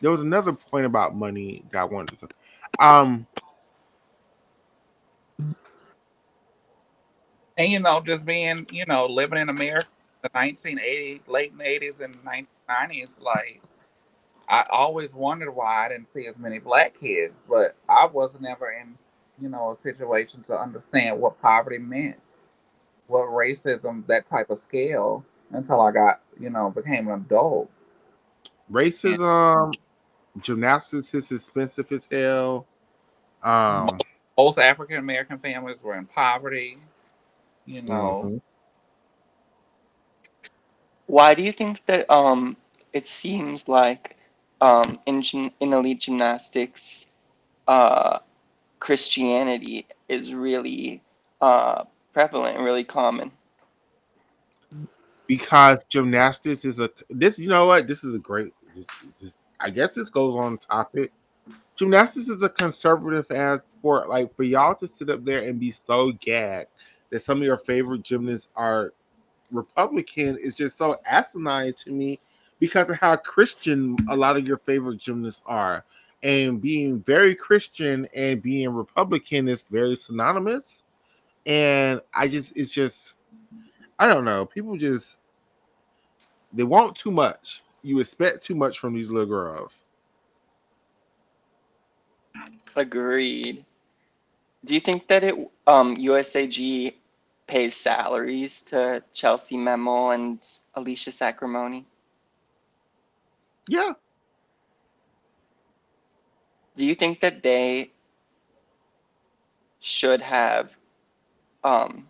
there was another point about money that I wanted to. Um, And just being, living in America, the 1980, late 80s and 1990s, like I always wondered why I didn't see as many black kids, but I was never in, a situation to understand what poverty meant, what racism, that type of scale, until I got, became an adult. And racism, gymnastics is expensive as hell. mo- Um, most African American families were in poverty, you know. mhm. Why do you think that it seems like in elite gymnastics uh Christianity is really uh prevalent and really common? Because gymnastics is a this. You know what? This is a great. This I guess this goes on topic. Gymnastics is a conservative ass sport. Like for y'all to sit up there and be so gagged that some of your favorite gymnasts are Republican is just so asinine to me because of how Christian a lot of your favorite gymnasts are. And being very Christian and being Republican is very synonymous. And it's just, I don't know. People just, they want too much. You expect too much from these little girls. Agreed. Do you think that USAG pays salaries to Chelsea Memo and Alicia Sacramone? Yeah, Do you think that they should have um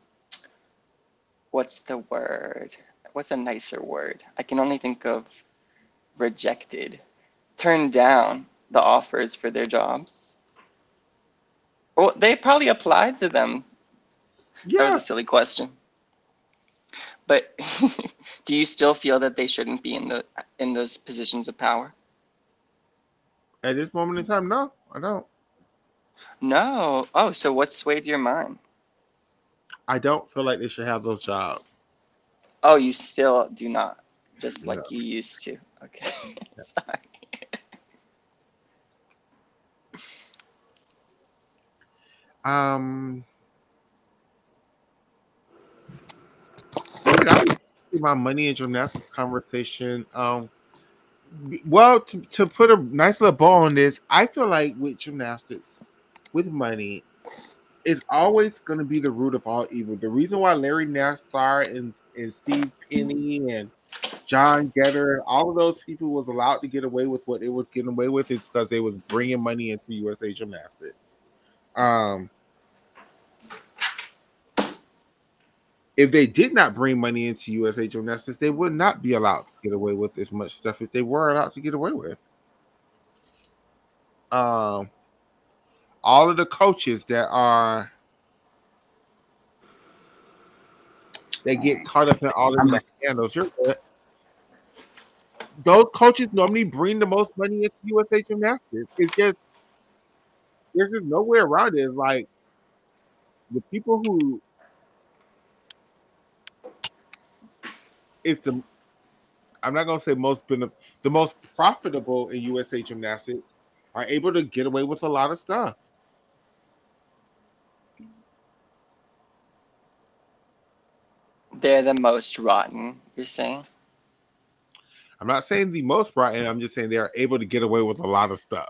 what's the word? What's a nicer word? I can only think of rejected. Turned down the offers for their jobs. Well, they probably applied to them. That was yeah. a silly question. But do you still feel that they shouldn't be in those positions of power? At this moment in time, no, I don't. No. Oh, so what swayed your mind? I don't feel like they should have those jobs. Oh, you still do not, just No. like you used to. Okay. Yes. Sorry. Um. So yeah, that was my money and gymnastics conversation. Well, to put a nice little bow on this, I feel like with gymnastics, with money, it's always going to be the root of all evil. The reason why Larry Nassar and Steve Penny and John Getter and all of those people was allowed to get away with what they was getting away with is because they was bringing money into USA Gymnastics. Um, if they did not bring money into USA Gymnastics, they would not be allowed to get away with as much stuff as they were allowed to get away with. Um, all of the coaches that get caught up in all of these scandals, those coaches normally bring the most money into USA Gymnastics. It's just there's just no way around it. It's like the people who is the I'm not gonna say the most profitable in USA Gymnastics are able to get away with a lot of stuff. They're the most rotten, you're saying? I'm not saying the most rotten. I'm just saying they are able to get away with a lot of stuff.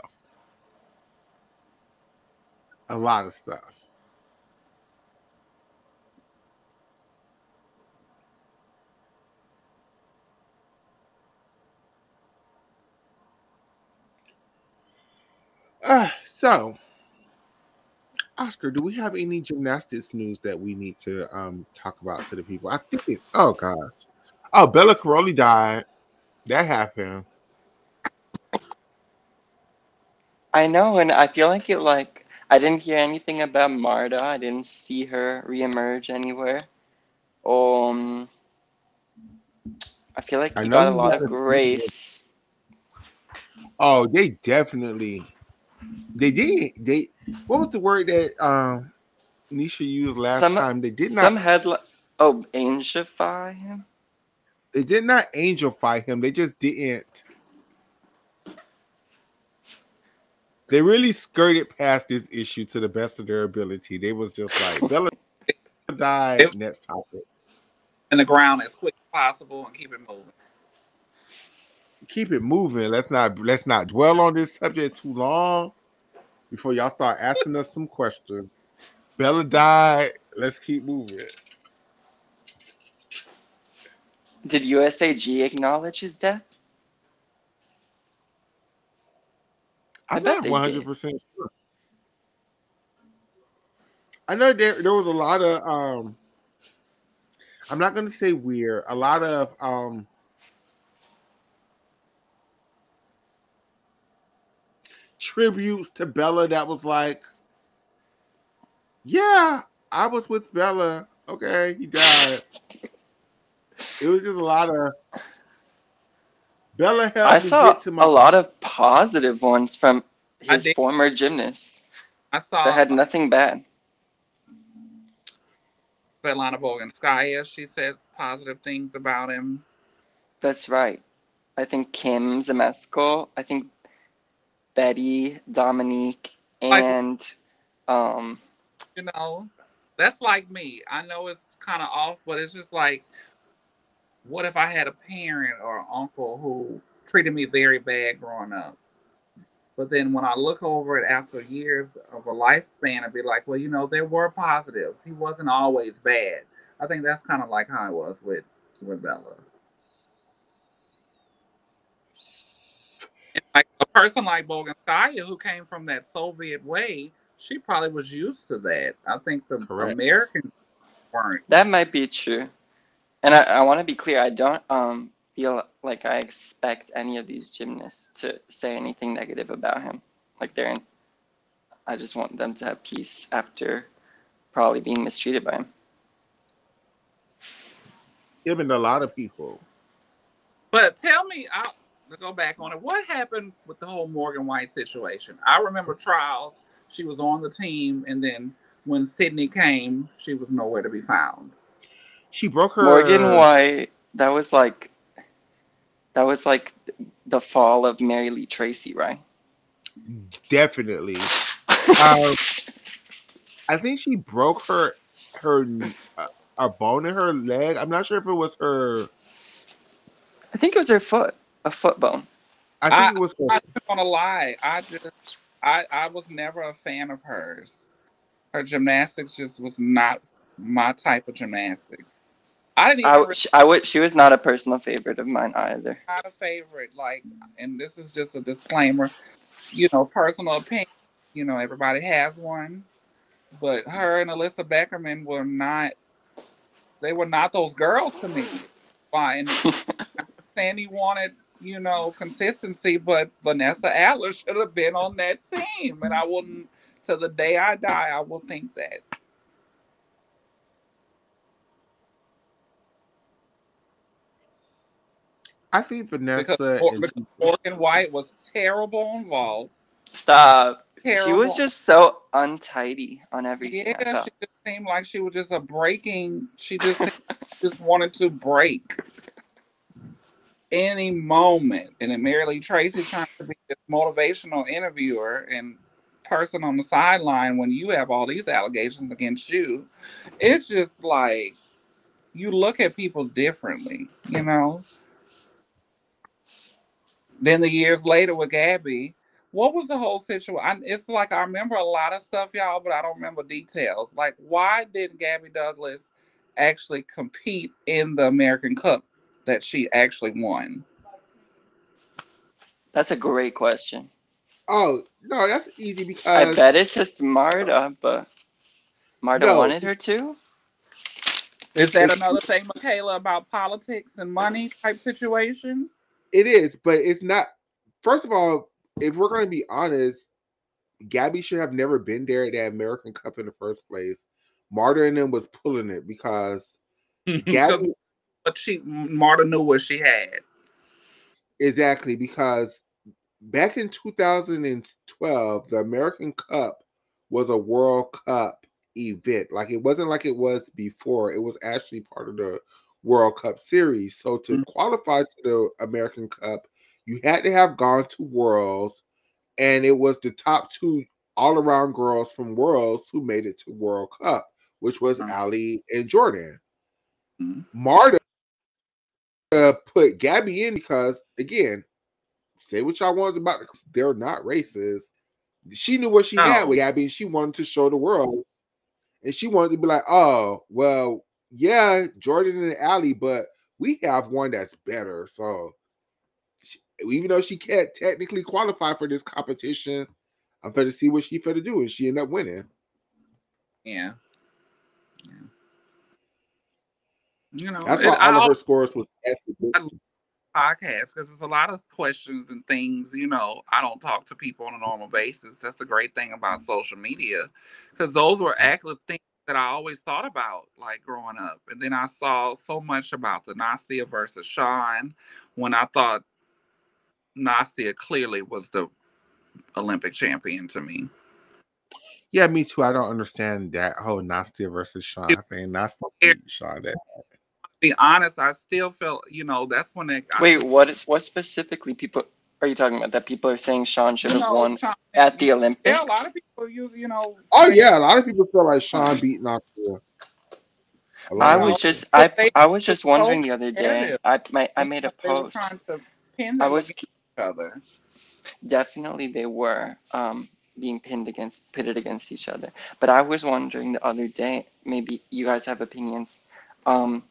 A lot of stuff. So, Oscar, do we have any gymnastics news that we need to talk about to the people? I think it. Oh gosh. Oh, Bella Caroli died. That happened. I know, and I feel like I didn't hear anything about Marta. I didn't see her reemerge anywhere. Um, I feel like I he know got a he lot had of a thing. grace. Oh, they definitely they did. They what was the word that Nisha used last Some time? some headline. Oh, Angify him. They did not angelify him. They just didn't. They really skirted past this issue to the best of their ability. They was just like Bella died. It Next topic. in the ground as quick as possible and keep it moving. Keep it moving. Let's not dwell on this subject too long before y'all start asking us some questions. Bella died. Let's keep moving. Did USAG acknowledge his death? I I'm bet not they 100 did. percent sure. I know there was a lot of I'm not gonna say weird. A lot of tributes to Bella that was like, yeah, I was with Bella. Okay, he died. It was just a lot of Bella I helped me get saw to a my. lot of positive ones from I his did. former gymnasts I that saw had nothing bad. Svetlana Boganskaya. She said positive things about him. That's right. I think Kim Zemesco, I think Betty, Dominique, Like, and um, you know, that's like me. I know it's kind of off, but it's just like, what if I had a parent or an uncle who treated me very bad growing up? But then when I look over it after years of a lifespan, I'd be like, well, there were positives. He wasn't always bad. I think that's kind of like how I was with Bella. person like Boganskaya, who came from that Soviet way, she probably was used to that. I think the Correct. Americans weren't. That might be true. And I want to be clear, I don't feel like I expect any of these gymnasts to say anything negative about him. Like I just want them to have peace after probably being mistreated by him. Even a lot of people. But tell me, I'll go back on it. What happened with the whole Morgan White situation? I remember trials. She was on the team, and then when Sydney came, she was nowhere to be found. She broke Morgan her. White, that was like the fall of Mary Lee Tracy, right? Definitely. Um, I think she broke her a bone in her leg. I'm not sure if it was her. I think it was her foot, a foot bone. I think I it was her. I'm not gonna lie. I was never a fan of hers. Her gymnastics just was not my type of gymnastics. I didn't even really She was not a personal favorite of mine either. not a favorite. Like, and this is just a disclaimer. Personal opinion. Everybody has one, but her and Alyssa Beckerman were not. They were not those girls to me. Why? And Sandy wanted, consistency, but Vanessa Adler should have been on that team. And I wouldn't, to the day I die, I will think that. I think Because, Vanessa and because Morgan White was terrible involved. Stop. She was Terrible. just so untidy on everything, I Yeah, felt. she just seemed like she was just she just wanted to break any moment. And then Mary Lee Tracy trying to be this motivational interviewer and person on the sideline when you have all these allegations against you. It's just like you look at people differently. Then the years later with Gabby, what was the whole situation? It's like I remember a lot of stuff, y'all, but I don't remember details. Like, why did Gabby Douglas actually compete in the American Cup that she actually won? That's a great question. oh no, that's easy I because bet it's just Marta, but Marta no, wanted her to. Is that it's another thing, Michaela, about politics and money type situation? it is, but it's not. First of all, if we're going to be honest, Gabby should have never been there at that American Cup in the first place. Marta and them was pulling it because Because Gabby Marta knew what she had. exactly because back in 2012, the American Cup was a World Cup event. Like it wasn't like it was before. It was actually part of the World Cup series. So to qualify to the American Cup, you had to have gone to Worlds, and it was the top two all around girls from Worlds who made it to World Cup, which was Ali and Jordan. Mm-hmm. Marta put Gabby in because, again, say what y'all want about it, they're not racist. She knew what she had No. with Gabby, and she wanted to show the world, and she wanted to be like, "Oh, well, yeah, Jordan and Ali, but we have one that's better." So, even though she can't technically qualify for this competition, I'm going to see what she finna do, and she ended up winning. Yeah. That's why all of her scores was I podcast because there's a lot of questions and things. I don't talk to people on a normal basis. That's the great thing about social media, because those were active things that I always thought about, like growing up. And then I saw so much about the Nasia versus Sean when I thought Nasia clearly was the Olympic champion to me. Yeah, me too. I don't understand that whole Nastia versus Sean thing. Nastia beat Sean. That To be honest, I still felt, that's when I Wait, just, what specifically people are you talking about? That people are saying Sean should have won Sean, at the yeah, a lot Olympics? of people use, oh saying, yeah, a lot of people feel like Sean Oh. beat Nastia. A I lot of was people. just because I they I was was just so wondering the other day. competitive. I made a They were trying post. to pin I them was against each other. Definitely they were being pitted against each other. But I was wondering the other day, maybe you guys have opinions. Um,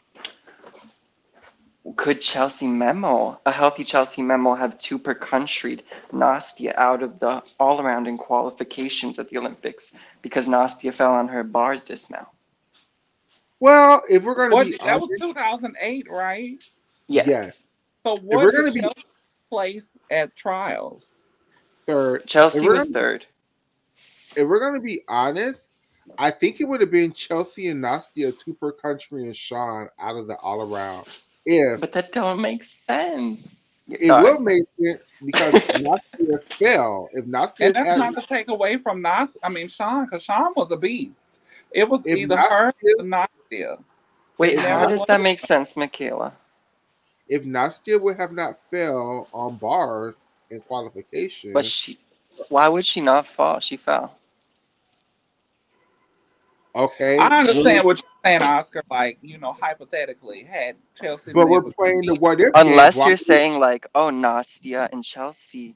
Could Chelsea Memo, a healthy Chelsea Memo, have two per country Nastia out of the all around in qualifications at the Olympics because Nastia fell on her bars dismount? Well, if we're going to be That was honest, 2008, right? yes. Yes. So If what we're did going to be Chelsea place at trials? third, if Chelsea we're was going to third. if we're going to be honest, I think it would have been Chelsea and Nastia, two per country, and Sean out of the all around. If But that don't make sense. Yeah, it sorry. will make sense because Nastia fell. If And Nastia that's had, not to take away from Sean, because Sean was a beast. It was if either her Nastia, or Nastia. Wait, It if how never does was. that Nastia, make sense, Michaela? if Nastia would have not fell on bars in But qualification, why would she not fall? She fell. okay, I understand what you're saying, Oscar. Like, hypothetically, had Chelsea been but we're able to playing the beat, what if games. Unless Why you're would saying like, oh, Nastia and Chelsea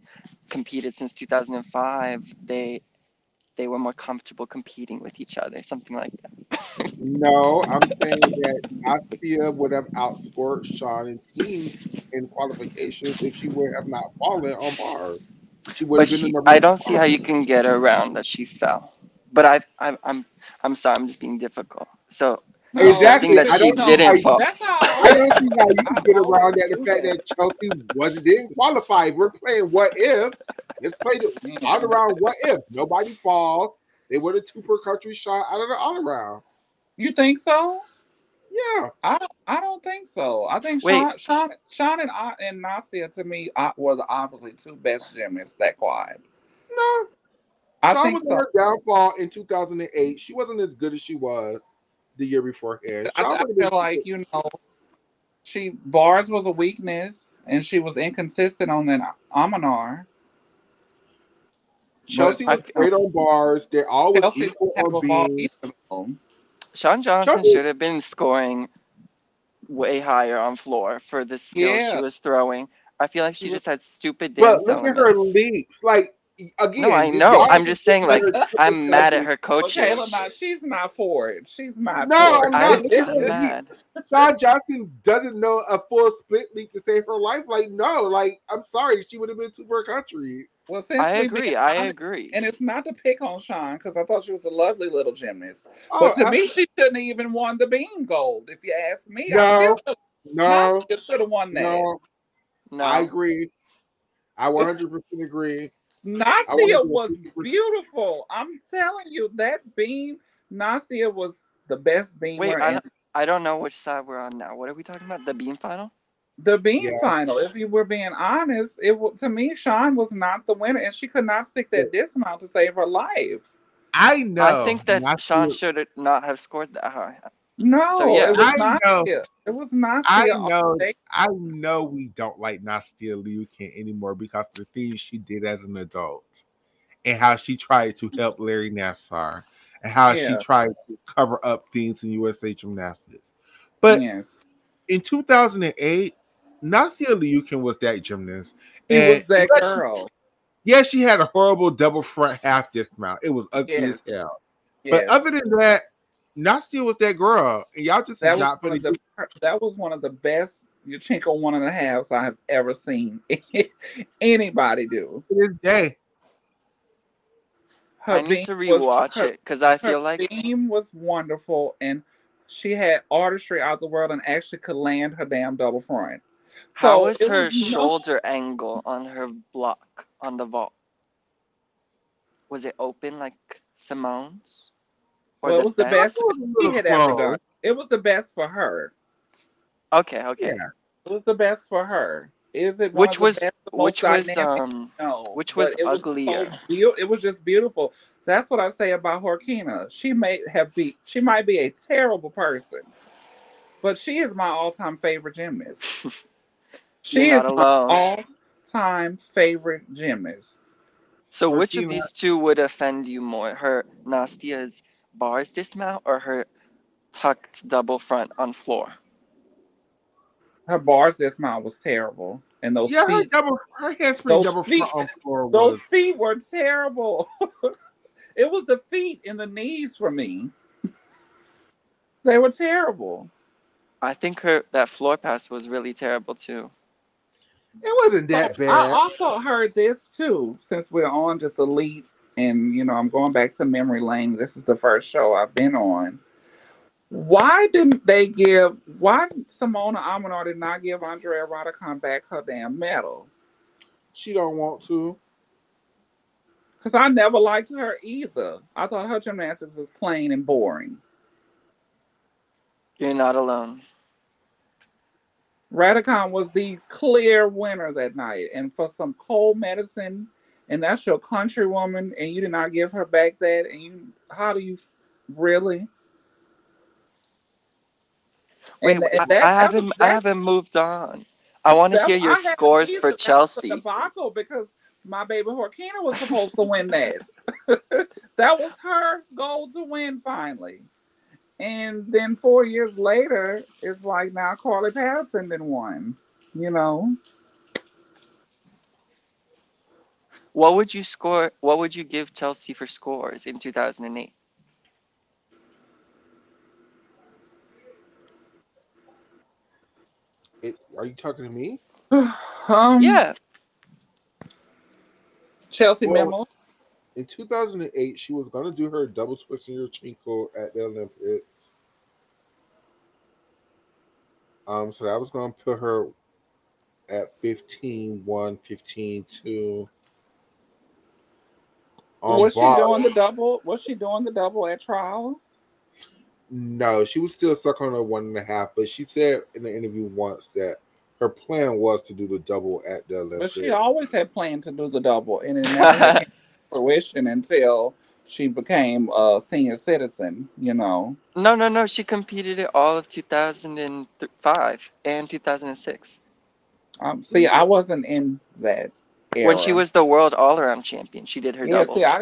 competed since 2005. They were more comfortable competing with each other, something like that. no, I'm saying that Nastia would have outscored Sean and team in qualifications if she would have not fallen on bars. She would But have been the number I one don't see how you spot. can get around that she fell. But I'm sorry, I'm just being difficult. So no, accepting Exactly. that I she don't see how didn't you. fall. that's how I I always don't see how you can I get always around that. do The fact that. that Chelsea wasn't didn't qualify. We're playing what ifs. Let's play the all Yeah. around what if. Nobody falls. They were the two per country shot out of the all around. You think so? Yeah. I don't think so. I think Wait, Sean and Nasia to me were the obviously two best gymnasts that quad. No. I Sean think was on so. her downfall in 2008. She wasn't as good as she was the year beforehand. Sean I would have feel been like she bars was a weakness and she was inconsistent on that Amanar, but Chelsea I was great on bars. They're always Chelsea didn't equal have on a ball being. either, though. Sean Johnson Chelsea, should have been scoring way higher on floor for the skills she Yeah, was throwing. I feel like she she was. just had stupid but dance look at her elements. leaps. Like No, again, I did know. y'all I'm ever just think saying, that like, her I'm mad at Chelsea? her Michaela, coaches. not she's not for it. She's not No, for I'm not. Look at I'm her leap. mad. Sean Johnson doesn't know a full split leap to save her life. Like, no, like, I'm sorry, she would have been two per country. Well, I since we being agree. I honest, agree. and it's not to pick on Sean because I thought she was a lovely little gymnast, but Oh, to me, she shouldn't have even won the beam gold. If you ask me, I still no, no, Nasia should have won that. no. I No. agree. I 100% agree. I Nasia was 150%. beautiful. I'm telling you, that beam, Nasia was the best Wait, beamer in I don't know which side we're on now. What are we talking about? The beam final? the beam Yeah. final. If you were being honest, to me, Sean was not the winner, and she could not stick that dismount to save her life. I I know. think that Sean should not have scored that high. So No, it yeah. was I know. Nasia. It was I Nasia all know. day. I know we don't like Nastia Liukin anymore because of the things she did as an adult and how she tried to help Larry Nassar and how she Yeah. tried to cover up things in USA Gymnastics. But Yes. in 2008, Nastia Liukin was that gymnast. She And was that girl. yes, she had a horrible double front half dismount. It was ugly as Yes. hell. But other Yes. than that, Nastia was that girl. And y'all just is That was not one finna of the get that was one of the best Yachenko 1.5s I have ever seen anybody do. to this day. Her I need beam to was rewatch it because I her feel like beam was wonderful, and she had artistry out the world and actually could land her damn double front. how So was it her was no. shoulder angle on her block on the vault? Was it open like Simone's or Well, it the was the Nastia best best? was a she little had ever done. close. It was the best for her. Okay, okay. Yeah. It was the best for her. Is it one of the best, the most Which was dynamic? No, which but was it was so uglier? beautiful. It was just beautiful. That's what I say about Horkina. She might be a terrible person, but she is my all-time favorite gymnast. You're She not is my alone. all-time favorite gymnast. So which of Martina, these two would offend you more? Her Nastia's bars dismount or her tucked double front on floor? Her bars dismount was terrible, and yeah, her handspring those double front feet, on floor those was feet were terrible. It was the feet and the knees for me. They were terrible. I think that floor pass was really terrible too. It wasn't So that I bad. also heard this too, since we're on just Elite, and I'm going back to memory lane. This is the first show I've been on. Why Simona Amanar did not give Andrea Rodicon back her damn medal? She don't want to. Because I never liked her either. I thought her gymnastics was plain and boring. You're not alone. Radicon was the clear winner that night. And for some cold medicine, and that's your countrywoman, and you did not give her back that, how do you really? Wait, And I that was haven't I that haven't moved on. I want to hear your I haven't scores for either. That was a Chelsea. debacle because my baby Horkina was supposed to win that. That was her goal to win finally. And then 4 years later, it's like now Carly Patterson then won. You know, What would you score? What would you give Chelsea for scores in 2008? Are you talking to me? um, Yeah. Chelsea Well, Memo. in 2008, she was gonna do her double twist in your chinkle at the Olympics. So that was gonna put her at 15-1, 15-2 on Was she bar. doing the double? Was she doing the double at trials? No, she was still stuck on her 1.5, but she said in the interview once that her plan was to do the double at the But she Olympics. always had planned to do the double, and it never had came to fruition until she became a senior citizen. No, no, no. She competed it all of 2005 and 2006 See, I wasn't in that when she era. was the world all-around champion. She did her Yeah, double. see, I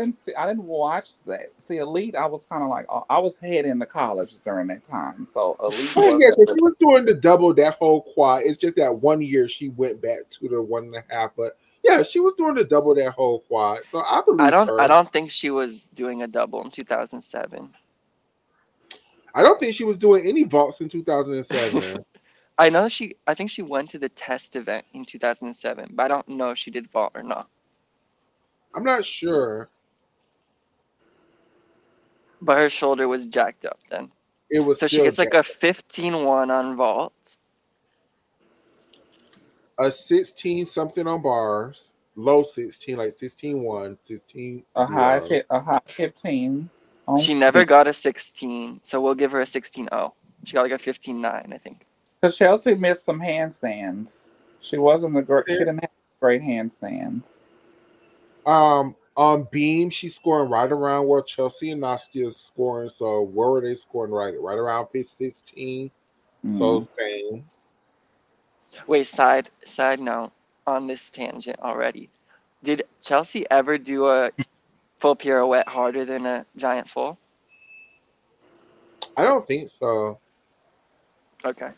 didn't watch that. See, Elite, I was kind of like, I was heading to college during that time, so Elite Oh yeah, wasn't because really. she was doing the double that whole quad. It's just that 1 year she went back to the 1.5, but yeah, she was doing the double that whole quad. So I I believe don't I her. don't think she was doing a double in 2007. I don't think she was doing any vaults in 2007. I think she went to the test event in 2007, but I don't know if she did vault or not. I'm not sure. But her shoulder was jacked up then. It was So she still gets like a 15-1 on vault. a 16 something on bars, low 16, like 16-1, 16-0. A high 15 on She never feet. got a 16, so we'll give her a 16-0. She got like a 15-9, I think. Because Chelsea missed some handstands. She wasn't the great. She didn't have great handstands. On beam, she's scoring right around where Chelsea and Nastia is scoring. So where were they scoring? Right around 16. So Mm. same. Wait, side note on this tangent already. Did Chelsea ever do a full pirouette harder than a giant full? I don't think so. Okay.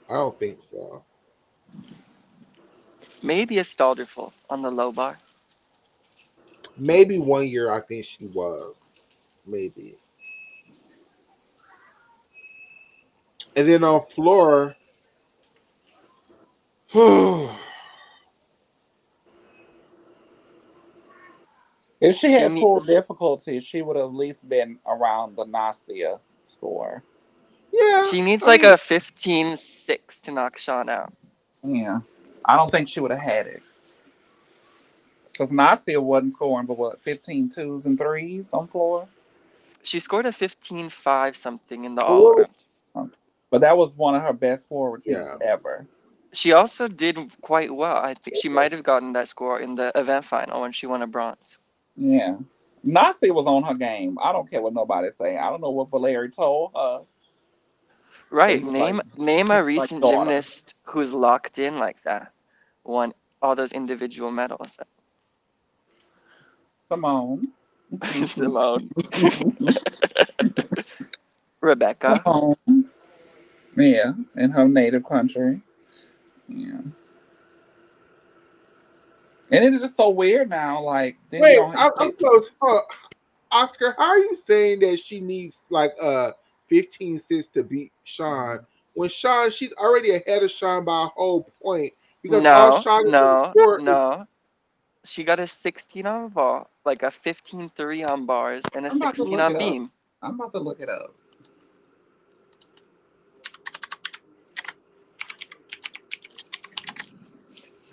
I don't think so. Maybe a Stalder full on the low bar. Maybe 1 year I think she was. Maybe. And then on floor, If she She had need, full difficulty, she would have at least been around the Nastia score. yeah, she needs I like mean, a 15-6 to knock Sean out. Yeah. I don't think she would have had it. Because Nastia wasn't scoring but what, 15 twos and threes on floor? She scored a 15-5 something in the all Floor, around. Okay. But that was one of her best floor routines yeah. ever. She also did quite well. I think she might have gotten that score in the event final when she won a bronze. Yeah. Nastia was on her game. I don't care what nobody say. I don't know what Valeri told her, but Right. he was like, Name he a was like recent daughter. gymnast who's locked in like that. Won all those individual medals. Simone. Simone. Rebecca. Simone. Yeah, in her native country. Yeah. And it is just so weird now. Like, then you Wait, don't I'm close. Oscar, how are you saying that she needs like 15-6 to beat Sean. When Sean, she's already ahead of Sean by a whole point because all No, Sean is no, for is no. She got a 16 on vault, like a 15-3 on bars, and a I'm about to 16 look on it up. beam. I'm about to look it up.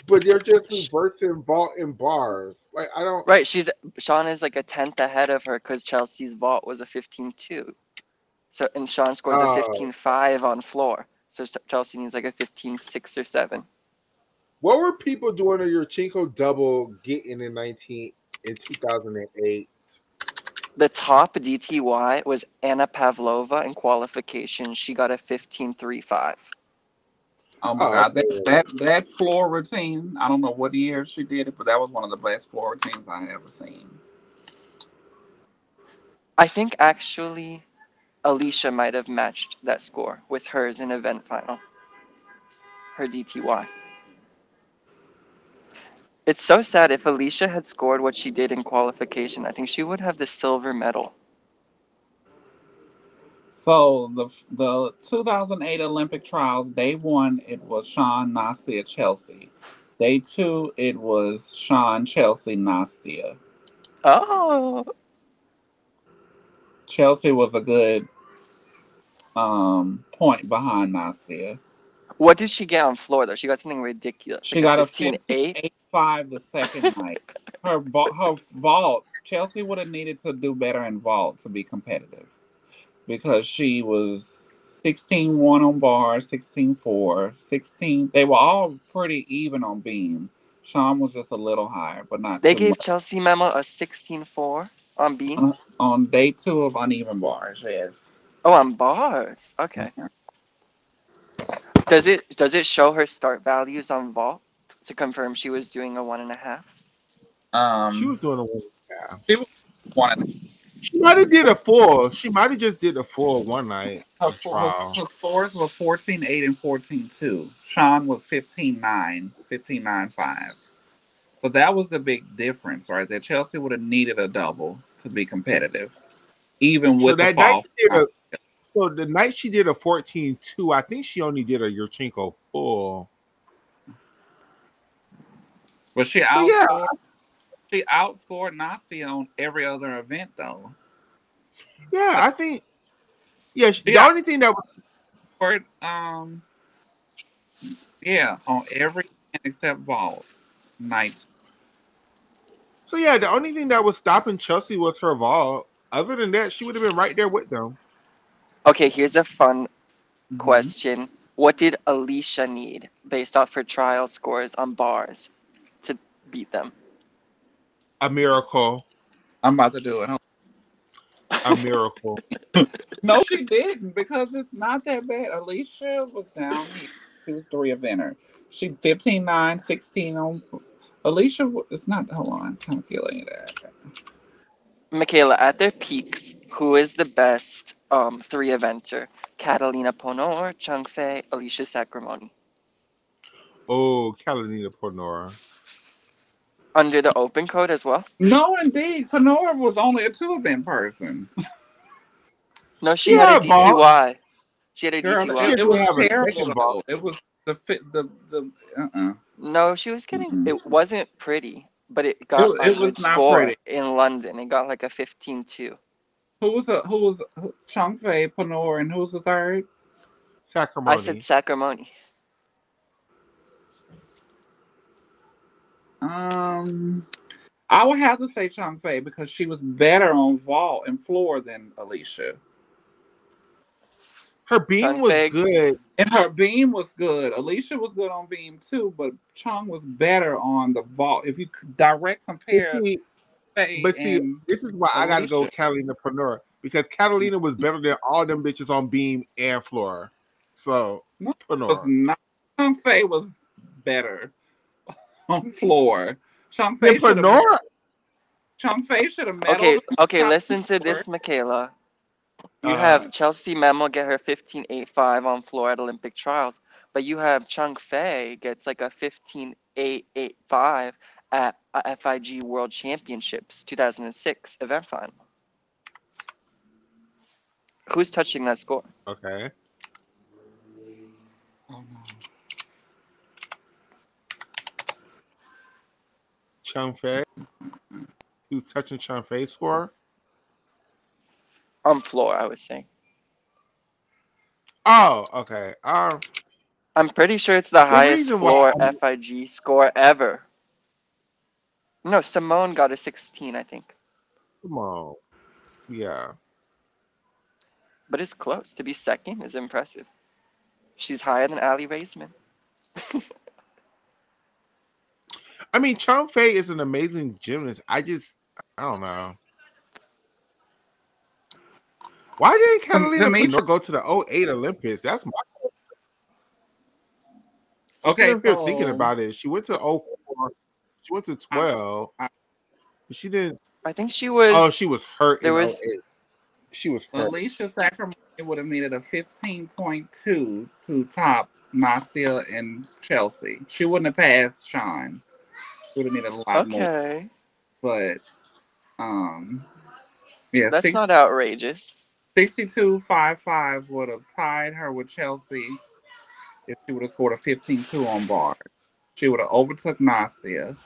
but they're just reversing vault and bars. Like I don't. Right, Sean is like a tenth ahead of her because Chelsea's vault was a 15-2. So and Sean scores a Uh, 15-5 on floor. So Chelsea needs like a 15-6 or 7. what were people doing on your Chinko double getting in 2008? The top DTY was Anna Pavlova in qualification. She got a 15-3-5. Oh my Oh, God, okay. that floor routine. I don't know what year she did it, but that was one of the best floor routines I ever seen. I think actually Alicia might have matched that score with hers in event final, her DTY. It's so sad. If Alicia had scored what she did in qualification, I think she would have the silver medal. So the 2008 Olympic trials, day one it was Sean, Nastia, Chelsea. Day two it was Sean, Chelsea, Nastia. Oh, Chelsea was a good point behind Nastia. what did she get on floor though? She got something ridiculous, She like a got a 15-8. 15.85 the second night. Her vault, Chelsea would have needed to do better in vault to be competitive because she was 16-1 on bar, 16-4, 16. They were all pretty even on beam. Sean was just a little higher, but not They too gave much. Chelsea Memo a 16-4 on beam. On day two of uneven bars, yes. Oh, on bars. Okay. Does it show her start values on vault to confirm she was doing a 1.5? She Um, was doing a one. Yeah. she was one and She might have did a full. She might have just did a full one night her, of trial. her scores were 14-8 and 14-2. Sean was 15-9, 15-9-5. So that was the big difference, right there. Chelsea would have needed a double to be competitive, even So with the that night fall. she did a. So the night she did a 14-2, I think she only did a Yurchenko full. But So yeah, she outscored Nasi on every other event though. yeah, I think yeah. She The only thing that was outscored yeah, on every event except vault night. so yeah, the only thing that was stopping Chelsea was her vault. Other than that, she would have been right there with them. Okay, here's a fun Mm-hmm. question. What did Alicia need based off her trial scores on bars to beat them? A miracle, I'm about to do it. a miracle. No, she didn't because it's not that bad. Alicia was down here. She was three eventer. She 15-9, 16 on. Alicia, it's not. Hold on, calculating that. Michaela, at their peaks, who is the best three eventer? Catalina Ponor, Chung Fei, Alicia Sacramone. Oh, Catalina Pornora. Under the open code as well? No, indeed, Panora was only a two event person. No, She she had a had vault. DTY. She had a Girl, She DTY. just it didn't was have a terrible second vault. though. It was the fit the No, she was getting. Mm-mm. It wasn't pretty, but it got a It was good not score pretty. in London. It got like a 15-2. Who was Chong Fei, Panora, and who's the third? I said Sacramone. Sacramone. Um, I would have to say Chong Fei because she was better on vault and floor than Alicia. Her beam Chung was Fei. good. And her beam was good. Alicia was good on beam too, but Chong was better on the vault. If you could direct But compare see, Fei but see, and this is why I got to go Alicia, with Catalina Pornora because Catalina was better than all them bitches on beam and floor. So no, was Pornora. not. Chong Fei was better on floor. Chong Then Fei should have. Pornora. Chong Fei should have Okay, medaled in okay, the listen to floor. this, Michaela. You Uh, have Chelsea Memo get her 15.85 on floor at Olympic trials, but you have Chung Fei gets like a 15.885 at FIG World Championships 2006 event final. Who's touching that score? Okay. Oh no. Chung Fei. Who's touching Chung Fei's score? On floor, I would say. Oh, okay. I'm pretty sure it's the The highest reason why floor I'm FIG score ever. No, Simone got a 16, I think. come on. Yeah. But it's close. To be second is impressive. She's higher than Ali Raisman. I mean, Chung Fei is an amazing gymnast. I don't know. Why did Catalina Demetri. Pernod go to the '08 Olympics? That's my just Okay, sitting here thinking so about it. She went to '04. She went to I'm 12. I, She didn't. I think she Oh, was. she was hurt There in was. '08. She was hurt. Alicia Sacramento would have needed a 15.2 to top Nastia and Chelsea. She wouldn't have passed Sean. She would have needed a lot more. Okay. But um yeah, That's not outrageous. 62.55 would have tied her with Chelsea if she would have scored a 15.2 on bars. She would have overtook Nastia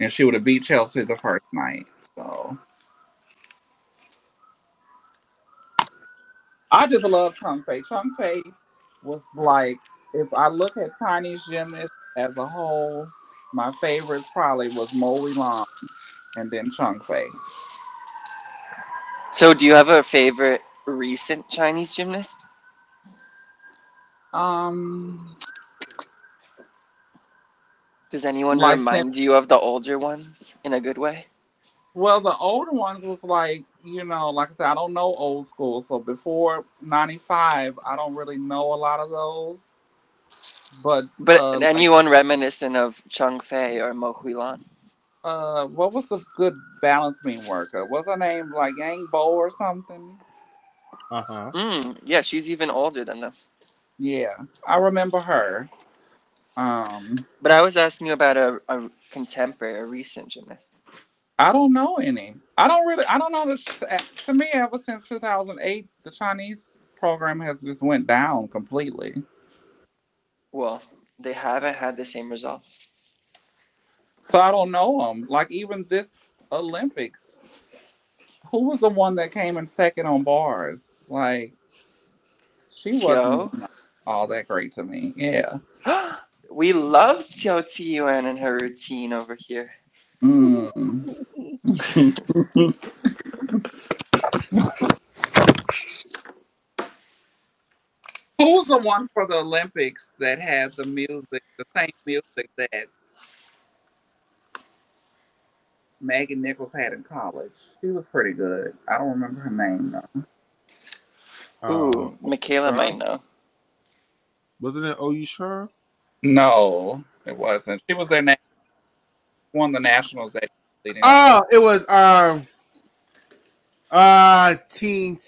and she would have beat Chelsea the first night. So I just love Chung Fei. Chung Fei was like, if I look at Chinese gymnasts as a whole, my favorites probably was Mo Long and then Chung Fei. So, do you have a favorite recent Chinese gymnast? Um, Does anyone like since remind you of the older ones in a good way? well, the older ones was like, like I said, I don't know old school. So before '95, I don't really know a lot of those. But But like anyone reminiscent of Chung Fei or Mo Huilan? what was the good balance beam worker? Was her name like Yang Bo or something? Uh-huh. Yeah, she's even older than them. Yeah, I remember her. Um, But I was asking you about a contemporary, a recent gymnast. I don't know any. I don't know. To me, ever since 2008, the Chinese program has just went down completely. Well, they haven't had the same results. So I don't know them. Like even this Olympics, who was the one that came in second on bars? Like she wasn't Xiao. all that great to me. Yeah. We love Xiao Tiyuan and her routine over here. Mm. Who was the one for the Olympics that had the music, the same music that Megan Nichols had in college? She was pretty good. I don't remember her name though. Ooh, Oh, Michaela might sure. know. Wasn't it? Oh, you sure? No, it wasn't. She was won the nationals that leading up. Oh, it was teen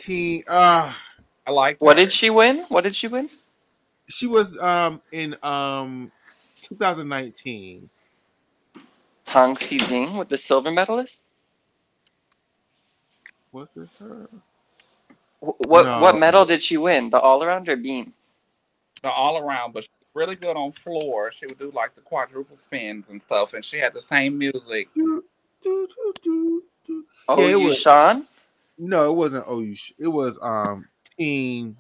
I liked What did her. she win? What did she win? she was in 2019. Tang Xijing with the silver medalist. Was it her? What No. medal did she win? The all around or beam? All around, but she was really good on floor. She would do like the quadruple spins and stuff, and she had the same music. Do, do, do, do, do. Yeah, Oh, it was. Yushan? No, it wasn't. Oh, it was teen.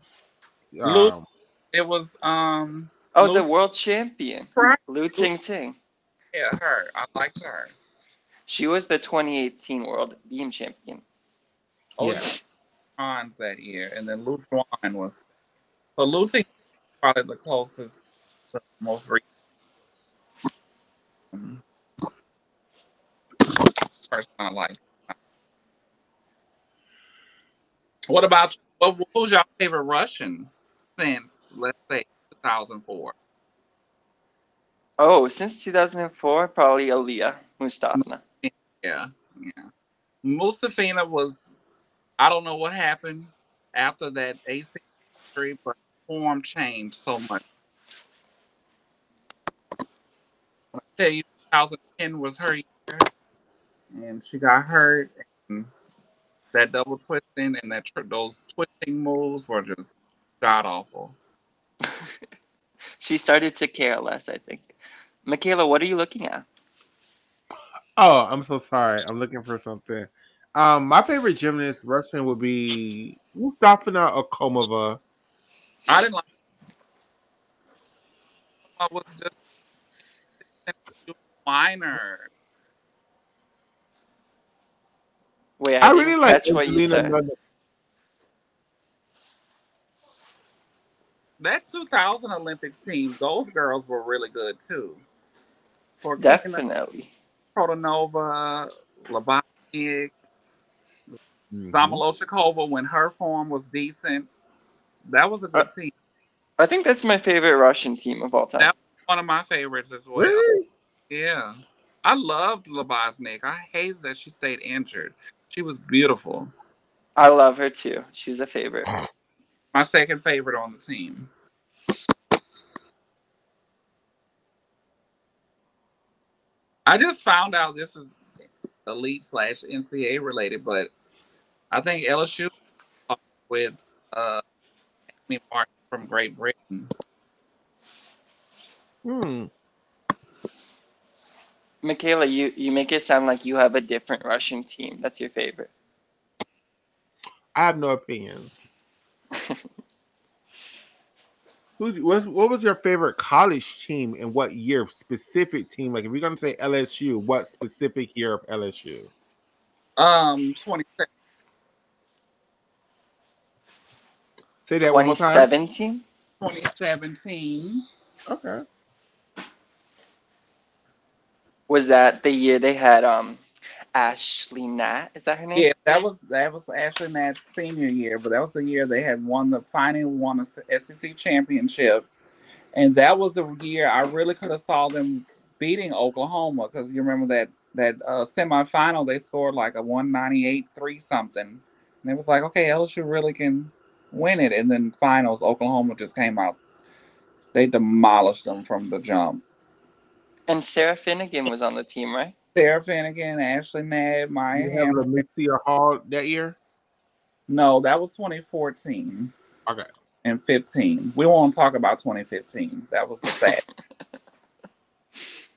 Lu, Um, it was Oh, Lu. the world champion, Lu Lu, Ting Ting. yeah, her. I liked her. She was the 2018 world beam champion. Oh, yeah. Hans that year, and then Lu Juan was so Lu Ting probably the closest, the most recent person I like. What about you? What was your favorite Russian since let's say 2004? Oh, since 2004, probably Aliyah Mustafna. Yeah, yeah. Mustafina was. I don't know what happened after that AC injury, but form changed so much. When I tell you, 2010 was her year, and she got hurt. And That double twisting and those twisting moves were just god awful. She started to care less, I think. Michaela, what are you looking at? Oh, I'm so sorry. I'm looking for something. My favorite gymnast Russian would be Mustafina Okomova. I didn't like I was just she was a whiner. Wait, I I really didn't like catch what you Angelina said. Nunez. That 2000 Olympics team, those girls were really good too. Forkina, Definitely. Protonova, Labonic, Hmm. Zamolodchikova when her form was decent. That was a I, good team. I think that's my favorite Russian team of all time. That was one of my favorites as well. Really? Yeah. I loved Laboznik. I hated that she stayed injured. She was beautiful. I love her too. She's a favorite. My second favorite on the team. I just found out this is elite slash NCAA related, but I think LSU with Amy Martin from Great Britain. Hmm. Michaela, you make it sound like you have a different Russian team. That's your favorite. I have no opinions. What was your favorite college team and what year? Specific team? Like if you're gonna say LSU, what specific year of LSU? 20 Say that one more time. 2017? 2017. Okay. Was that the year they had Ashley Nat? Is that her name? Yeah, that was Ashley Nat's senior year, but that was the year they had won the SEC championship, and that was the year I really could have saw them beating Oklahoma because you remember that semifinal they scored like a 198 3 something, and it was like okay LSU really can win it, and then finals Oklahoma just came out, they demolished them from the jump. And Sarah Finnegan was on the team, right? Sarah Finnegan, Ashley Nabb, Maya You have Hamm. Lamicia Hall that year? No, that was 2014 Okay. and 15. We won't talk about 2015. That was a sad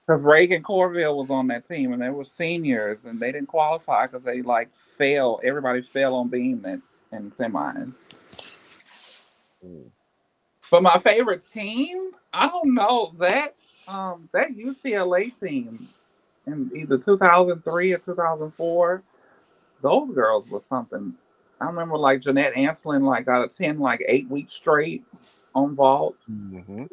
because Reagan Corville was on that team and they were seniors and they didn't qualify because they like fell. Everybody fell on beam in semis. Mm. But my favorite team, I don't know that UCLA team in either 2003 or 2004. Those girls was something. I remember like Jeanette Anslin like got a 10 like 8 weeks straight on vault. Hmm.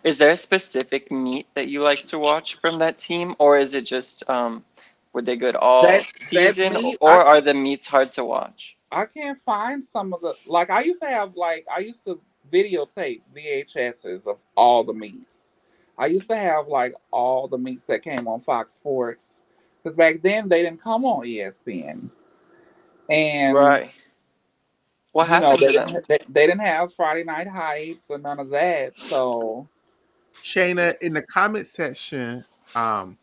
Is there a specific meet that you like to watch from that team, or is it just were they good all That season, me or are the meets hard to watch? I can't find some of the like I used to have like I used to videotape VHSs of all the meets. I used to have like all the meets that came on Fox Sports because back then they didn't come on ESPN, and Right. What you know happened to them? they didn't have Friday Night Heights or none of that. So Shayna, in the comment section, um,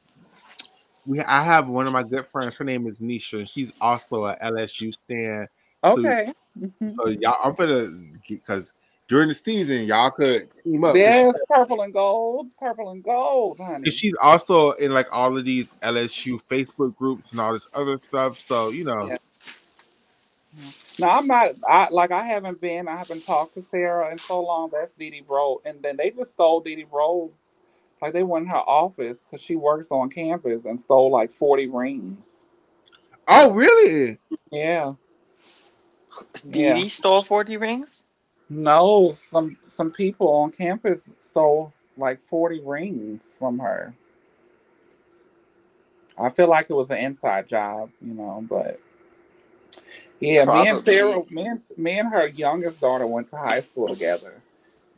I have one of my good friends. Her name is Nisha, and she's also a LSU stan. So okay, so y'all, I'm gonna because during the season y'all could team up because there's purple and gold, honey. she's also in like all of these LSU Facebook groups and all this other stuff. So Yeah. No, I'm not. I haven't been. I haven't talked to Sarah in so long. That's Dee Dee Rose, and then they just stole Dee Dee Rose. Like they went in her office because she works on campus and stole like 40 rings. oh really? Yeah, Dee yeah. Dee stole 40 rings? No, some people on campus stole like 40 rings from her. I feel like it was an inside job, but yeah, me and Sarah, Probably. me and her youngest daughter went to high school together,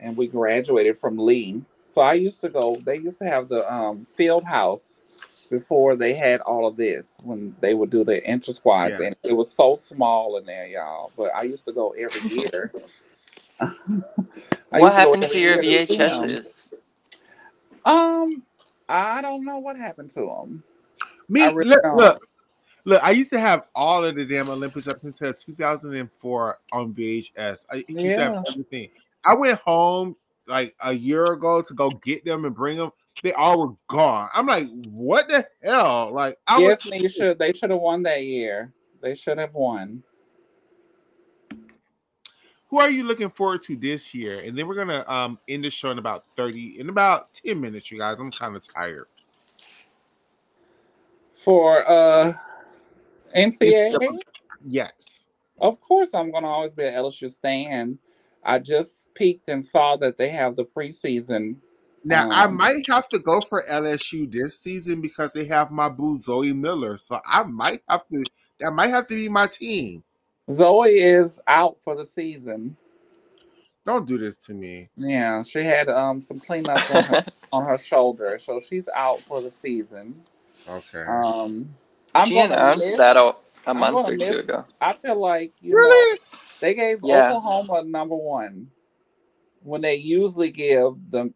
and we graduated from Lee. So I used to go. They used to have the field house before they had all of this when they would do their inter squads, Yeah. and it was so small in there, y'all. But I used to go every year. I What used to go happened to every your year to see them. VHSs? Um, I don't know what happened to them. I Me really look, don't. look. Look, I used to have all of the damn Olympics up until 2004 on VHS. I used to have Yeah. everything. I went home like a year ago to go get them and bring them. They all were gone. I'm like, what the hell? Like, I was. Yes, Nisha, they should have won that year. They should have won. Who are you looking forward to this year? And then we're gonna end the show in about 10 minutes, you guys. I'm kind of tired. For It's NCAA, yes. of course I'm gonna always be an LSU stan. I just peeked and saw that they have the preseason. Now I Um, might have to go for LSU this season because they have my boo Zoe Miller. So I might have to. That might have to be my team. Zoe is out for the season. Don't do this to me. Yeah, she had some cleanup on her shoulder, so she's out for the season. Okay. Um, I'm She gonna announced miss. that a I'm month gonna or two miss. ago. I feel like Really? they gave Yeah. Oklahoma number one when they usually give the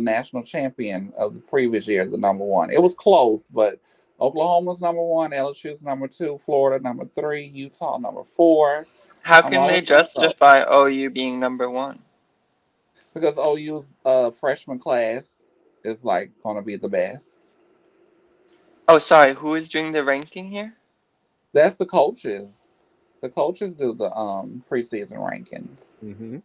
national champion of the previous year the number one. It was close, but Oklahoma's number one, LSU's number two, Florida number three, Utah number four. How I'm can they all messed up justify OU being number one? because OU's freshman class is like gonna be the best. Oh, sorry. Who is doing the ranking here? That's the coaches. The coaches do the preseason rankings. Mm-hmm.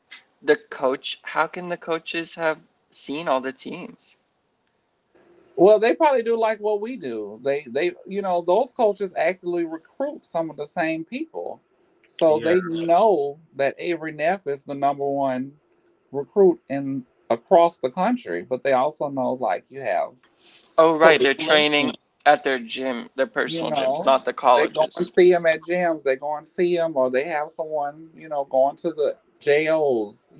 The coach. How can the coaches have seen all the teams? Well, they probably do like what we do. They those coaches actually recruit some of the same people. So Yeah. they know that Avery Neff is the number one recruit in across the country, but they also know like you have Oh, right. They're Cleveland, training at their gym, their you personal gyms, know, not the they go and colleges. see him at gyms. They go and see him, or they have someone going to the JOs.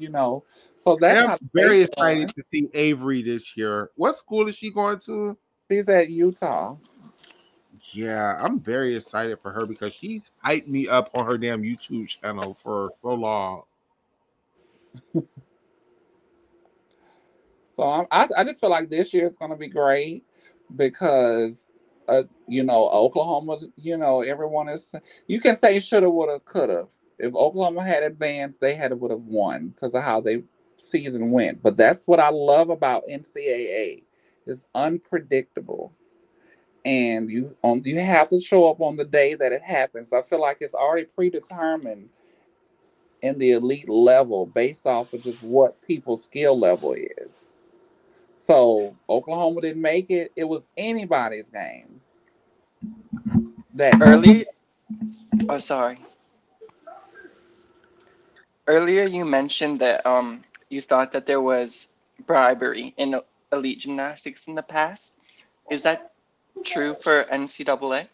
So And that's I'm how they very excited learn. to see Avery this year. What school is she going to? She's at Utah. Yeah, I'm very excited for her because she's hyped me up on her damn YouTube channel for so long. So I just feel like this year is going to be great because Oklahoma, everyone is you can say shoulda, woulda, coulda. If Oklahoma had advanced, they had would have won because of how they season went. But that's what I love about NCAA. It's unpredictable, and you have to show up on the day that it happens. I feel like it's already predetermined in the elite level based off of just what people's skill level is. So Oklahoma didn't make it. It was anybody's game that night. Early. Oh, sorry. Earlier, you mentioned that you thought that there was bribery in elite gymnastics in the past. Is that true for NCAA?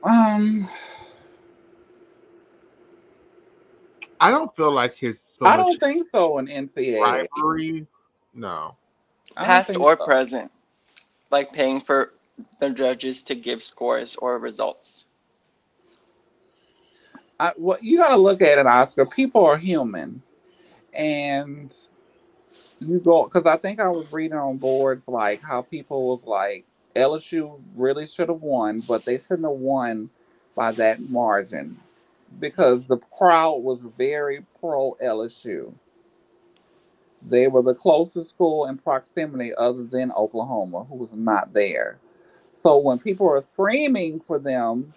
Um, I don't feel like it's so I much don't think so in NCAA. bribery. No. I don't Past think or so. present, like paying for the judges to give scores or results. What you got to look at it, Oscar. People are human, and you go because I think I was reading on boards like how people was like LSU really should have won, but they shouldn't have won by that margin because the crowd was very pro LSU. They were the closest school in proximity other than Oklahoma, who was not there. So when people are screaming for them,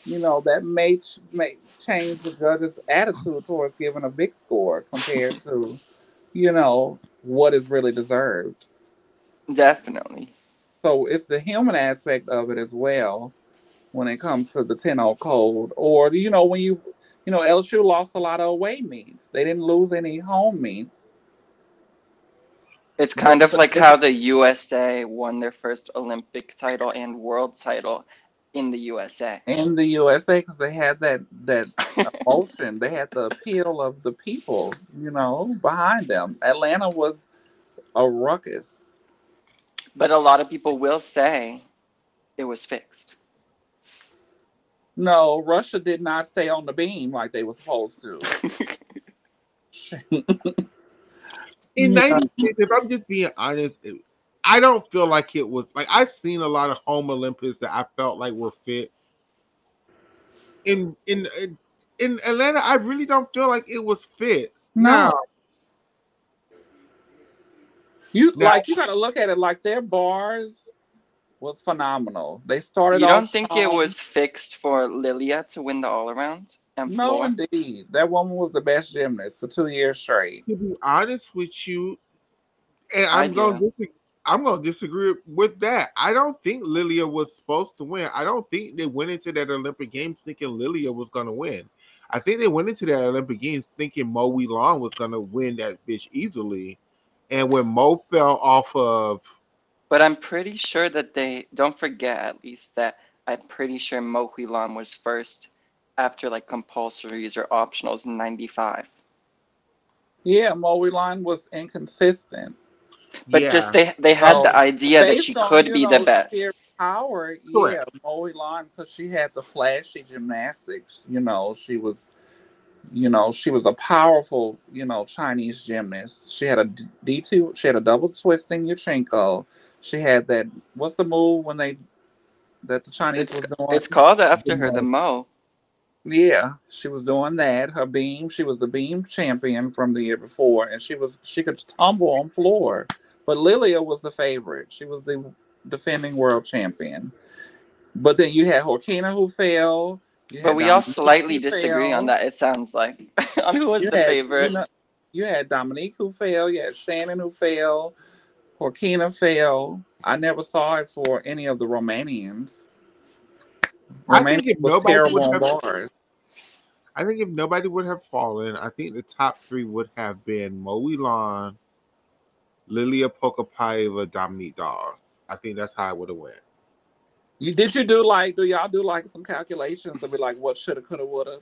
that may change the judge's attitude towards giving a big score compared to, what is really deserved. Definitely. So it's the human aspect of it as well when it comes to the 10-0 code. Or, when LSU lost a lot of away meets. They didn't lose any home meets. It's But kind of like how the USA won their first Olympic title and world title in the USA. in the USA because they had that emotion, they had the appeal of the people, behind them. Atlanta was a ruckus. But a lot of people will say it was fixed. No, Russia did not stay on the beam like they were supposed to. In Yeah. 96, if I'm just being honest, I don't feel like it was like I've seen a lot of home Olympics that I felt like were fit. In Atlanta, I really don't feel like it was fit. No, you Now, like you gotta look at it like their bars was phenomenal. They started You off don't think it strong. was fixed for Lilia to win the all around and No, floor? indeed, that woman was the best gymnast for 2 years straight. to be honest with you, and I do. I'm gonna disagree with that. I don't think Lilia was supposed to win. I don't think they went into that Olympic Games thinking Lilia was gonna win. I think they went into that Olympic Games thinking Mo Long was gonna win that bitch easily. And when Mo fell off of, But I'm pretty sure that they don't forget at least that I'm pretty sure Mo Lam was first after like compulsories or optionals in '95. Yeah, Moe was inconsistent. But just yeah, they had the So idea that she based on could be the sheer best. power, yeah, correct. Moe because she had the flashy gymnastics. She was a powerful, Chinese gymnast. She had a D2, she had a double twisting Yurchenko. She had that, what's the move that the Chinese It's was it's doing? called after her, the Mo. Yeah, she was doing that. Her beam, she was the beam champion from the year before, and she could tumble on floor. But Lilia was the favorite. She was the defending world champion. But then you had Horkina who fell. You But had we all Dominique slightly who disagree on fell. that, it sounds like. On who was You the had favorite. you had Dominique who fell. You had Shannon who fell. Horkina fell. I never saw it for any of the Romanians. I Romania think if was nobody would terrible on have, bars. I think if nobody would have fallen, I think the top three would have been Mo Long, Lilia Pokapaeva, Dominique Dawes. I think that's how I would have went. Do y'all do like some calculations to be like what shoulda, coulda, woulda?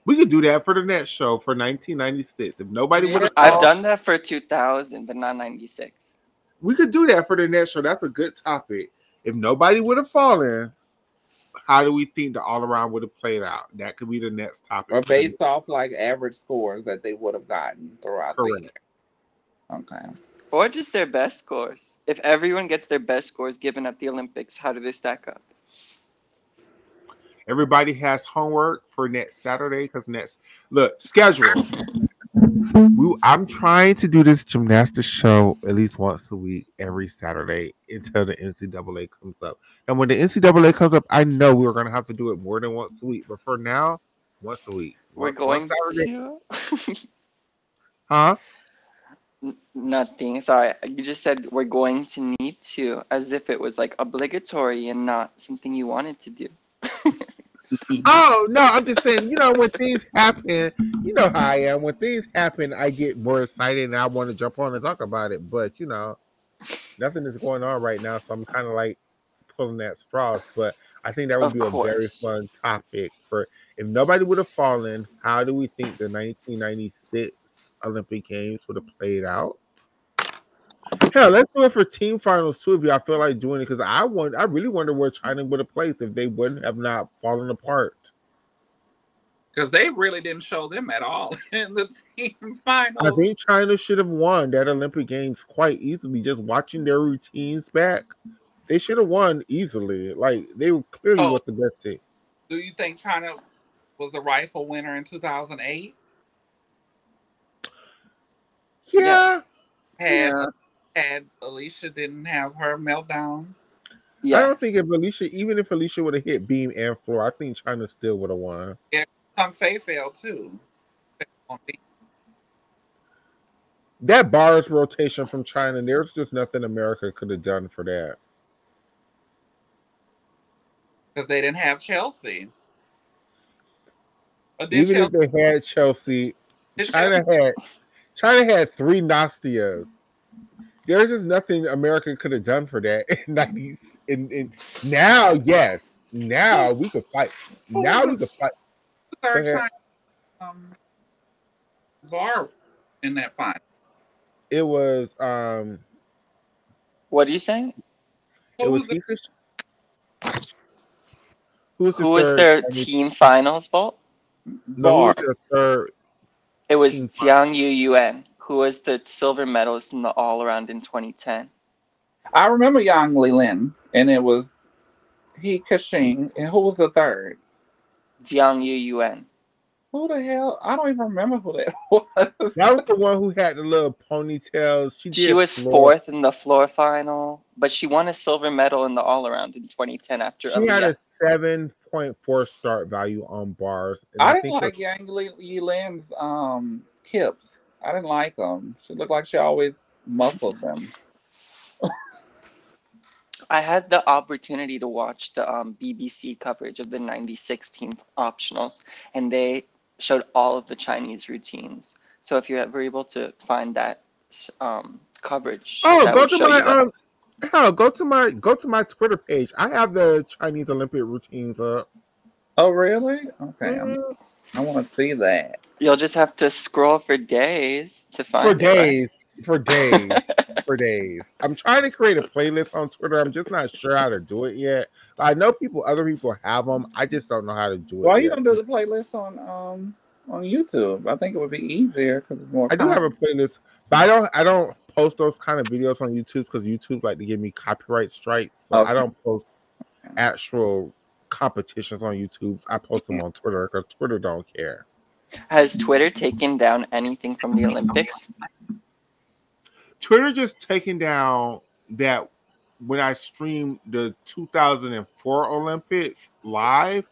We could do that for the next show for 1996. If nobody would Yeah. have I've fallen, done that for 2000, but not 96. we could do that for the next show. That's a good topic. If nobody would have fallen, how do we think the all around would have played out? That could be the next topic Or for the based off like average scores that they would have gotten throughout the year. correct. Okay. Or just their best scores. If everyone gets their best scores given at the Olympics, how do they stack up? Everybody has homework for next Saturday because next look schedule. I'm trying to do this gymnastics show at least once a week, every Saturday until the NCAA comes up. And when the NCAA comes up, I know we're gonna have to do it more than once a week. But for now, once a week, We're once going Saturday, to. huh? Nothing. Sorry, you just said we're going to need to, as if it was like obligatory and not something you wanted to do. Oh no, I'm just saying. When things happen, you know how I am. When things happen, I get more excited and I want to jump on and talk about it. But nothing is going on right now, so I'm kind of like pulling at straws. But I think that would Of be a very fun course. topic for if nobody would have fallen. How do we think the 1996 Olympic Games would have played out? Hell, let's do it for team finals too. If y'all feel like doing it, because I really wonder where China would have placed if they wouldn't have not fallen apart. Because they really didn't show them at all in the team I finals. think China should have won that Olympic Games quite easily. Just watching their routines back, they should have won easily. Like they clearly So, was the best team. do you think China was the rightful winner in 2008? Yeah, Yes. Had yeah. had Alicia didn't have her meltdown? I don't Yes. think even if Alicia would have hit beam and floor, I think China still would have won. Yeah, Kung Fei fell too. That bars rotation from China, there's just nothing America could have done for that. Because they didn't have Chelsea. Or did Even if Chelsea? they had Chelsea, Did Chelsea? China had three Nastias. There's just nothing America could have done for that in 90s. And now, yes, now we could fight. Who was Now the we could fight. Go third ahead. China bar in that final? It was What are you saying? it Who was was the Heath. Who was the Who was third? their team finals, Bolt? No, who bar? was their third It was team? Jiang Yu Yuan. who was the silver medalist in the all around in 2010. I remember Yang Lin, and it was He Kashing, and who was the third? Jiang Yuyuan. Who the hell? I don't even remember who that was. That was the one who had the little ponytails. She She did was floor. fourth in the floor final, but she won a silver medal in the all around in 2010 after She had Aaliyah. a 7.4 start value on bars, and I I didn't think her. like Yang Yilin's hips. I didn't like them. She looked like she always muscled them. I had the opportunity to watch the BBC coverage of the 96 optionals, and they showed all of the Chinese routines. So if you're ever able to find that coverage, Oh, that go would to show you my that. hell, go to my Twitter page. I have the Chinese Olympic routines up. Oh, really? Okay, Mhm. I want to see that. You'll just have to scroll for days to For find it, right? days, for days, for days. I'm trying to create a playlist on Twitter. I'm just not sure how to do it yet. I know other people have them. I just don't know how to do it Why you yet. don't do the playlist on YouTube? I think it would be easier because it's more I do have a content. playlist, but I don't post those kind of videos on YouTube because YouTube like to give me copyright strikes. So I Okay. don't post actual competitions on YouTube. I post them Yeah. on Twitter because Twitter don't care. Has Twitter taken down anything from the Olympics? Twitter just taken down that when I streamed the 2004 Olympics live,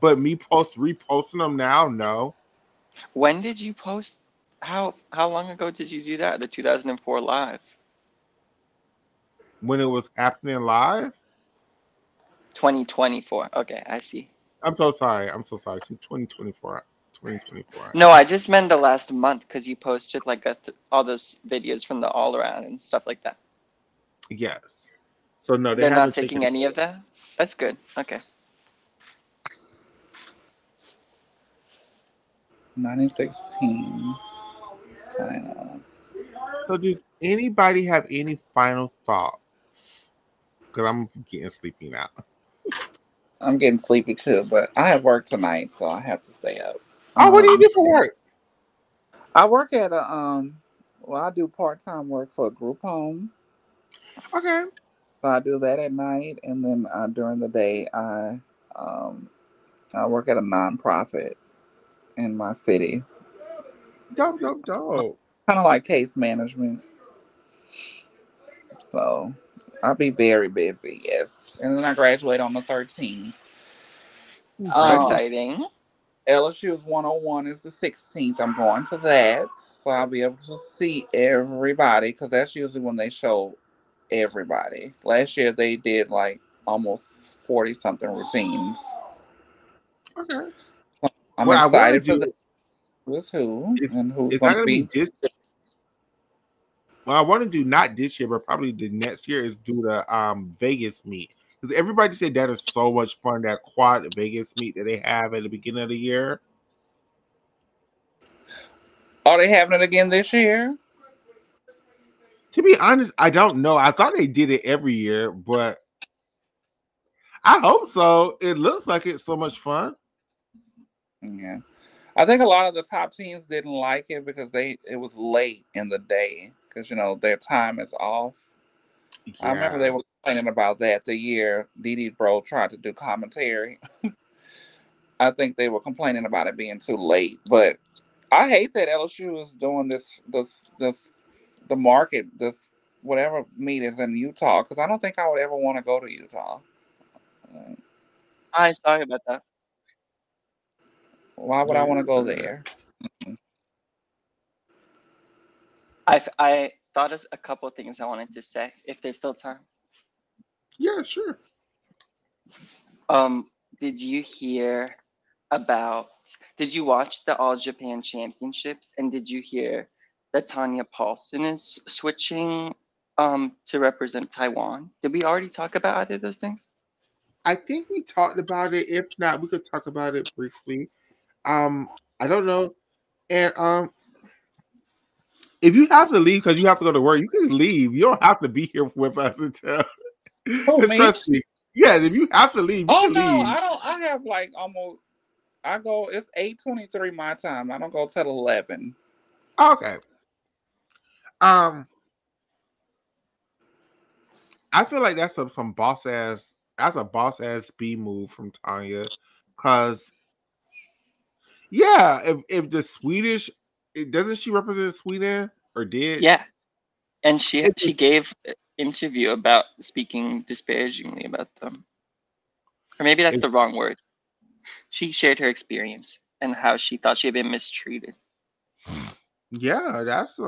but me reposting them now, no. When did you post? How long ago did you do that? The 2004 live? When it was happening live, 2024. Okay, I see. I'm so sorry. I'm so sorry. To 2024, 2024. No, I just meant the last month because you posted like all those videos from the all around and stuff like that. Yes. So no, they They're not haven't taking taken. any of that? That's good. Okay. 1916 finals. So does anybody have any final thoughts? Because I'm getting sleepy now. I'm getting sleepy too, but I have work tonight, so I have to stay up. Oh, what do you Um, do for work? I work at a well, I do part time work for a group home. Okay. So I do that at night, and then during the day, um I work at a nonprofit in my city, Dope, dope, dope. kind of like case management. So I'll be very busy. Yes, and then I graduate on the 13th. So Um, Okay. exciting. LSU's 101 is the 16th. I'm going to that, so I'll be able to see everybody because that's usually when they show everybody. Last year they did like almost 40 something routines. Okay. I'm What I want to excited for that. do Who's who is and who's it's going not to going to be be. this. What I want to do not this year, but probably the next year is do the Vegas meet because everybody said that is so much fun. That quad Vegas meet that they have at the beginning of the year. Are they having it again this year? To be honest, I don't know. I thought they did it every year, but I hope so. It looks like it's so much fun. Yeah. I think a lot of the top teams didn't like it because it was late in the day because their time is off. I remember they Yeah. were complaining about that the year Dee Bro tried to do commentary. I think they were complaining about it being too late, but I hate that LSU is doing this the market this whatever meet is in Utah because I don't think I would ever want to go to Utah. Uh, Hi, sorry about that. Why would No, I want to you're go good. there? I thought of a couple of things I wanted to say if there's still time. Yeah, sure. Um, did you hear about? Did you watch the All Japan Championships? And did you hear that Tanya Paulson is switching to represent Taiwan? Did we already talk about either of those things? I think we talked about it. If not, we could talk about it briefly. I don't know. And if you have to leave because you have to go to work, you can leave. You don't have to be here with us until. Who, Because me? trust me, yeah, if you have to leave, you Oh can no, leave. I don't. I have like almost. I go. It's 8:23 my time. I don't go till 11. Okay. Um, I feel like that's some boss ass. That's a boss ass B move from Tanya, cause yeah, if the Swedish, doesn't she represent Sweden or did? Yeah, and she If she gave an interview about speaking disparagingly about them, or maybe that's if, the wrong word. She shared her experience and how she thought she had been mistreated. yeah, that's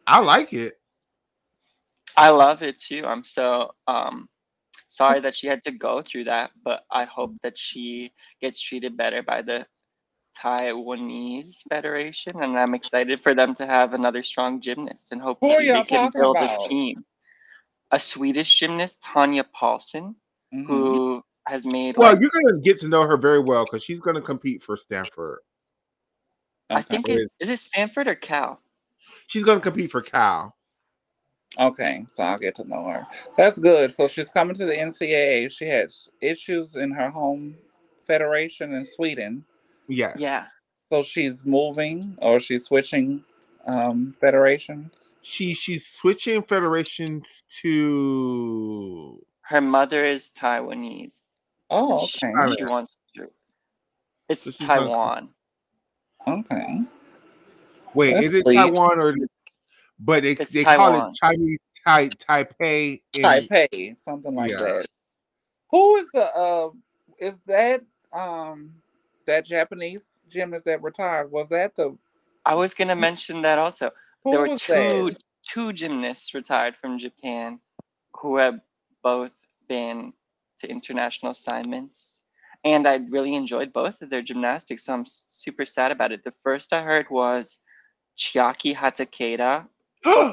I like it. I love it too. I'm so sorry that she had to go through that, but I hope that she gets treated better by the Taiwanese Federation, and I'm excited for them to have another strong gymnast, and Who are hopefully they y'all can talking build a about? team. A Swedish gymnast, Tanya Paulsen, Hmm. who has made Well, like you're gonna get to know her very well because she's gonna compete for Stanford. I Okay. think it is it Stanford or Cal? She's gonna compete for Cal. Okay, so I'll get to know her. That's good. So she's coming to the NCAA. She had issues in her home federation in Sweden. Yes, Yeah. So she's moving or she's switching federations. she's switching federations to Her mother is Taiwanese, and Oh, she, okay. she Thailand. wants to. So It's she's gonna Taiwan. Okay. wait. That's Is it sweet. Taiwan or? But It's they call it Taiwan. Chinese Taipei in Taipei, something like yeah. that. Who is that that Japanese gymnast that retired? Was that the I was gonna mention that also. There who were was that? two gymnasts retired from Japan who have both been to international assignments, and I really enjoyed both of their gymnastics. So I'm super sad about it. The first I heard was Chiaki Hatakeda.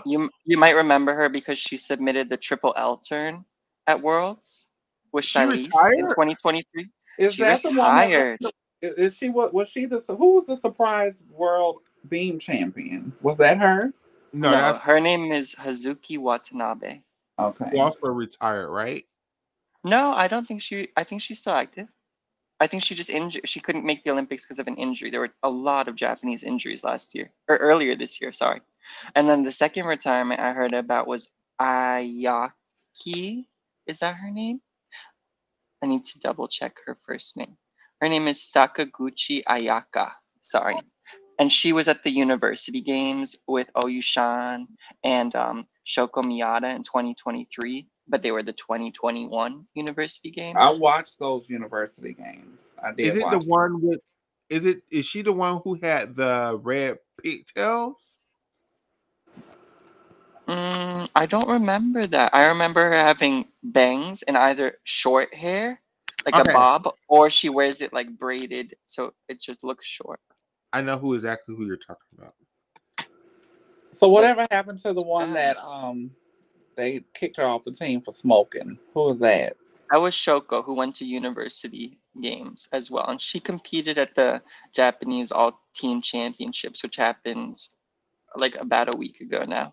You might remember her because she submitted the triple L turn at Worlds with She Shilese in retired? 2023. Is She that the one that won? retired. Is she what was she the who was the surprise world beam champion? Was that her? No, No, that's her name is Hazuki Watanabe. who Okay. also retired, right? No, I don't think she. I think she's still active. I think she just injured. She couldn't make the Olympics because of an injury. There were a lot of Japanese injuries last year or earlier this year. Sorry. And then the second retirement I heard about was Ayaki. Is that her name? I need to double check her first name. Her name is Sakaguchi Ayaka. Sorry. And she was at the university games with Oyushan and Shoko Miyata in 2023, but they were the 2021 university I games. watched those university games. I Is did it the watch. one with? Is she the one who had the red pigtails? I don't remember that. I remember her having bangs and either short hair, like a Okay, bob, or she wears it like braided, so it just looks short. I know who exactly who you're talking about. So But whatever happened to the one sad. that they kicked her off the team for smoking? Who was that? That was Shoko, who went to university games as well, and she competed at the Japanese All Team Championships, which happened like about a week ago now.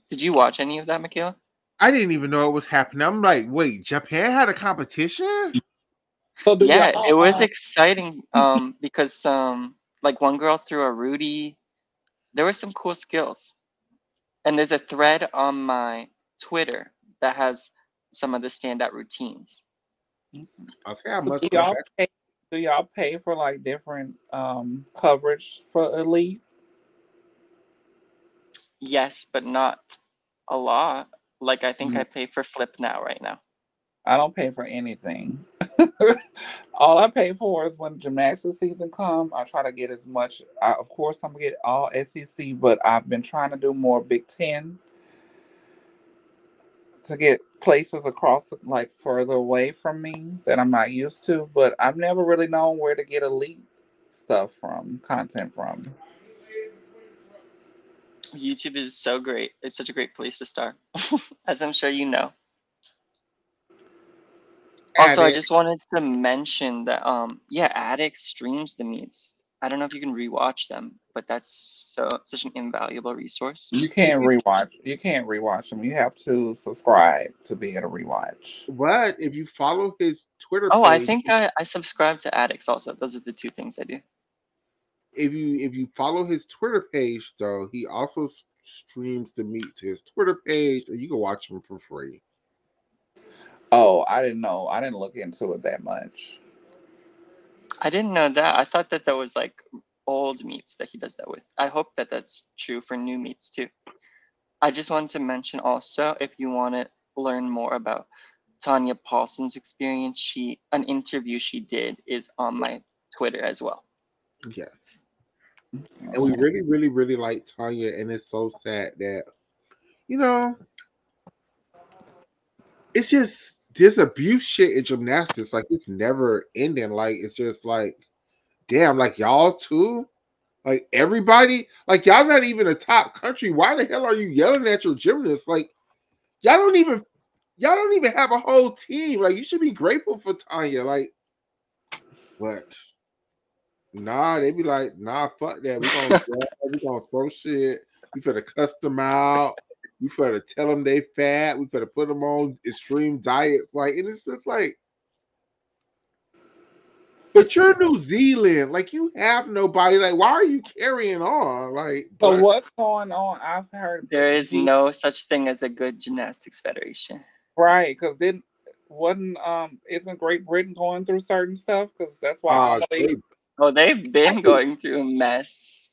Did you watch any of that, Michaela? I didn't even know it was happening. I'm like, wait, Japan had a competition? So do Yeah, y'all it was exciting because like one girl threw a Rudy. There were some cool skills. And there's a thread on my Twitter that has some of the standout routines. Okay, I do must go y'all back. pay do y'all pay for like different coverage for elite? Yes, but not a lot. Like I think I pay for Flip now right now. I don't pay for anything. All I pay for is when gymnastics season come. I try to get as much. Of course, I'm gonna get all SEC, but I've been trying to do more Big Ten to get places across, like further away from me that I'm not used to. But I've never really known where to get elite stuff from, content from. YouTube is so great. It's such a great place to start, as I'm sure you know. Add Also, I it. just wanted to mention that yeah, Addict streams the meets. I don't know if you can rewatch them, but that's such an invaluable resource. You can't rewatch. You can't rewatch them. You have to subscribe to be able to rewatch. But if you follow his Twitter Oh, I page, think I subscribe to Addicts also. Those are the two things I do. if you follow his Twitter page though, he also streams the meet to his Twitter page, and you can watch him for free. Oh, I didn't know. I didn't look into it that much. I didn't know that. I thought that was like old meats that he does that with. I hope that that's true for new meats too. I just wanted to mention also, if you want to learn more about Tanya Paulson's experience, an interview she did is on my Twitter as well. Yes. And we really, really, really like Tanya, and it's so sad that, you know, it's just this abuse shit in gymnastics. Like, it's never ending. Like, it's just like, damn, like y'all too? Like everybody? Like, y'all not even a top country. Why the hell are you yelling at your gymnasts? Like, y'all don't even have a whole team. Like, you should be grateful for Tanya. Like, what? Nah, they be like, nah, fuck that. We gonna throw shit. We finna cuss them out. We finna tell them they fat. We finna put them on extreme diets. Like, and it's just like, but you're New Zealand. Like, you have nobody. Like, why are you carrying on? Like, So but what's going on? I've heard There this is beef, no such thing as a good gymnastics federation. right? Because then wasn't isn't Great Britain going through certain stuff? Because that's why Amelie. Great, Oh, they've I been think, going through a mess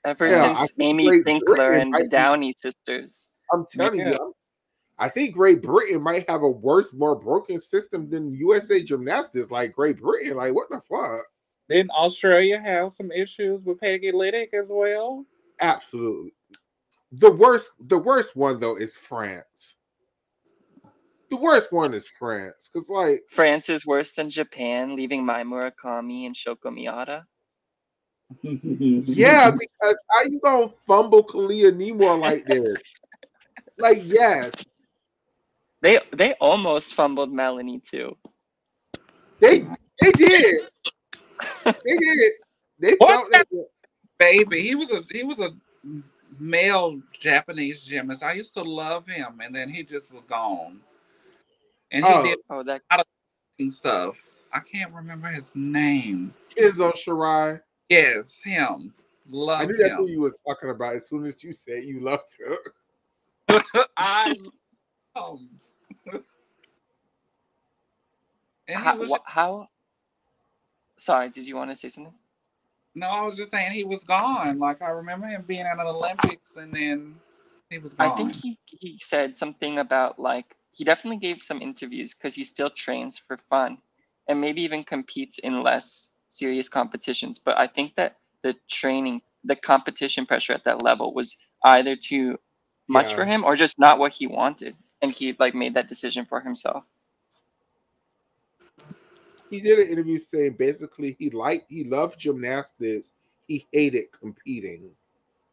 ever yeah, Uh, I since think Amy Great Tinkler Britain and the might be. Downey sisters. I'm telling yeah. you, I think Great Britain might have a worse, more broken system than USA Gymnastics. Like Great Britain, like what the fuck? Didn't Australia have some issues with Peggy Liddick as well? Absolutely. The worst one though is France. The worst one is France because, like, France is worse than Japan, leaving Mai Murakami and Shoko Miyata. yeah, because how you gonna fumble Kalia Nemore like this? Like, yes, They almost fumbled Melanie too. they they did, they did, they What felt that that. baby? He was a male Japanese gymnast. I used to love him, and then he just was gone. And he Oh, did Oh, that a lot of stuff. I can't remember his name. Kenzo Shirai. Yes, him. I knew Loved that's who him. you was talking about as soon as you said you loved her. I love him. And he was just, how? Sorry, did you want to say something? no, I was just saying he was gone. Like I remember him being at an Olympics and then he was I think gone. he said something about like he definitely gave some interviews because he still trains for fun and maybe even competes in less serious competitions. But I think that the competition pressure at that level was either too much for Yeah, him or just not what he wanted, and he like made that decision for himself. he did an interview saying basically he loved gymnastics, he hated competing,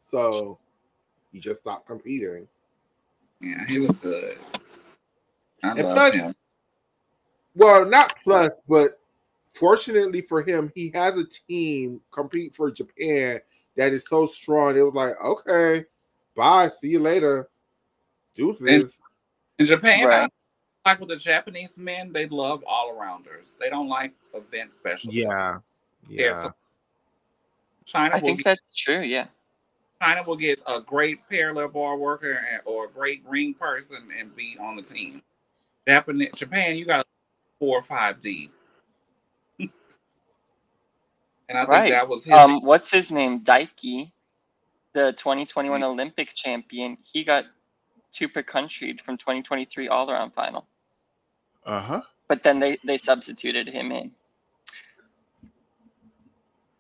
so he just stopped competing. Yeah, he was good. I And loved plus, him. well, not plus, but fortunately for him, he has a team compete for Japan that is so strong. It was like, okay, bye, see you later, And deuces. in Japan, I Right. like with the Japanese men, they love all arounders. They don't like event specialists. Yeah, Yeah, so yeah, China I will think get that's true. Yeah. China will get a great parallel bar worker or a great ring person and be on the team. Japan, you got 4 or 5 deep, and I think Right. that was his. What's his name? Daiki, the 2021 Yeah, Olympic champion. He got two per country from 2023 all around final. uh-huh. But then they substituted him in.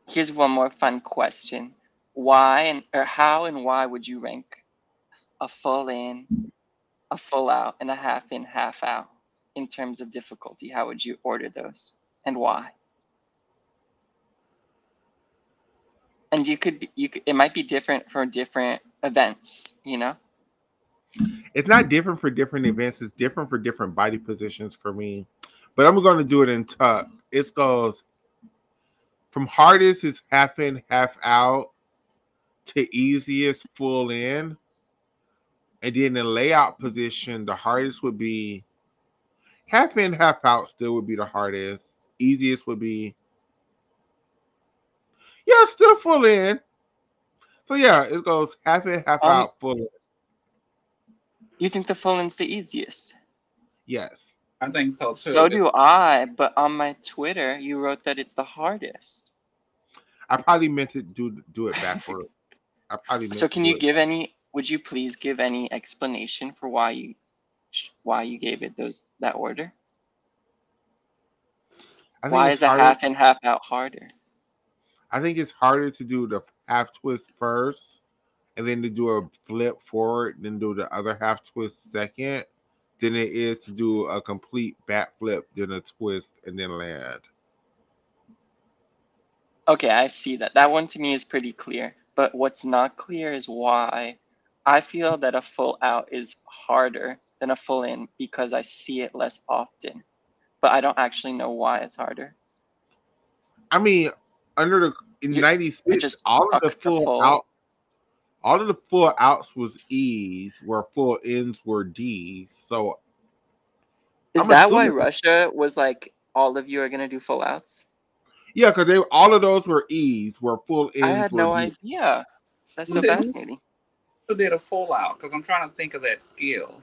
Here's one more fun question. Why or how and why would you rank a full in, a full out, and a half in, half out in terms of difficulty? How would you order those and why? And it might be different for different events, you know? It's not different for different events. It's different for different body positions for me. But I'm going to do it in tuck. It goes from hardest is half in, half out to easiest full in. And then the layout position, the hardest would be half in, half out still would be the hardest. Easiest would be, Yeah, still full in. So yeah, it goes half in, half Um, out, full in. you think the full in's the easiest? Yes. I think so So too. do I, but on my Twitter, you wrote that it's the hardest. I probably meant to do it backward. I probably So meant to can you do it. give any? Would you please give any explanation for why you gave it that order? I think Why it's is a harder. half in half out harder? I think it's harder to do the half twist first, and then to do a flip forward, then do the other half twist second, than it is to do a complete back flip, then a twist, and then land. Okay, I see that. That one to me is pretty clear. But what's not clear is why I feel that a full out is harder than a full in because I see it less often. But I don't actually know why it's harder. I mean, under the in You're '96, just stuck to full. all of the full outs was E's, where full ins were D's. So Is I'm that why assuming, Russia was like, all of you are gonna do full outs? yeah, because they all of those were E's, where full I ins had were no D. idea. That's Who so did fascinating. who did a full out? Because I'm trying to think of that skill.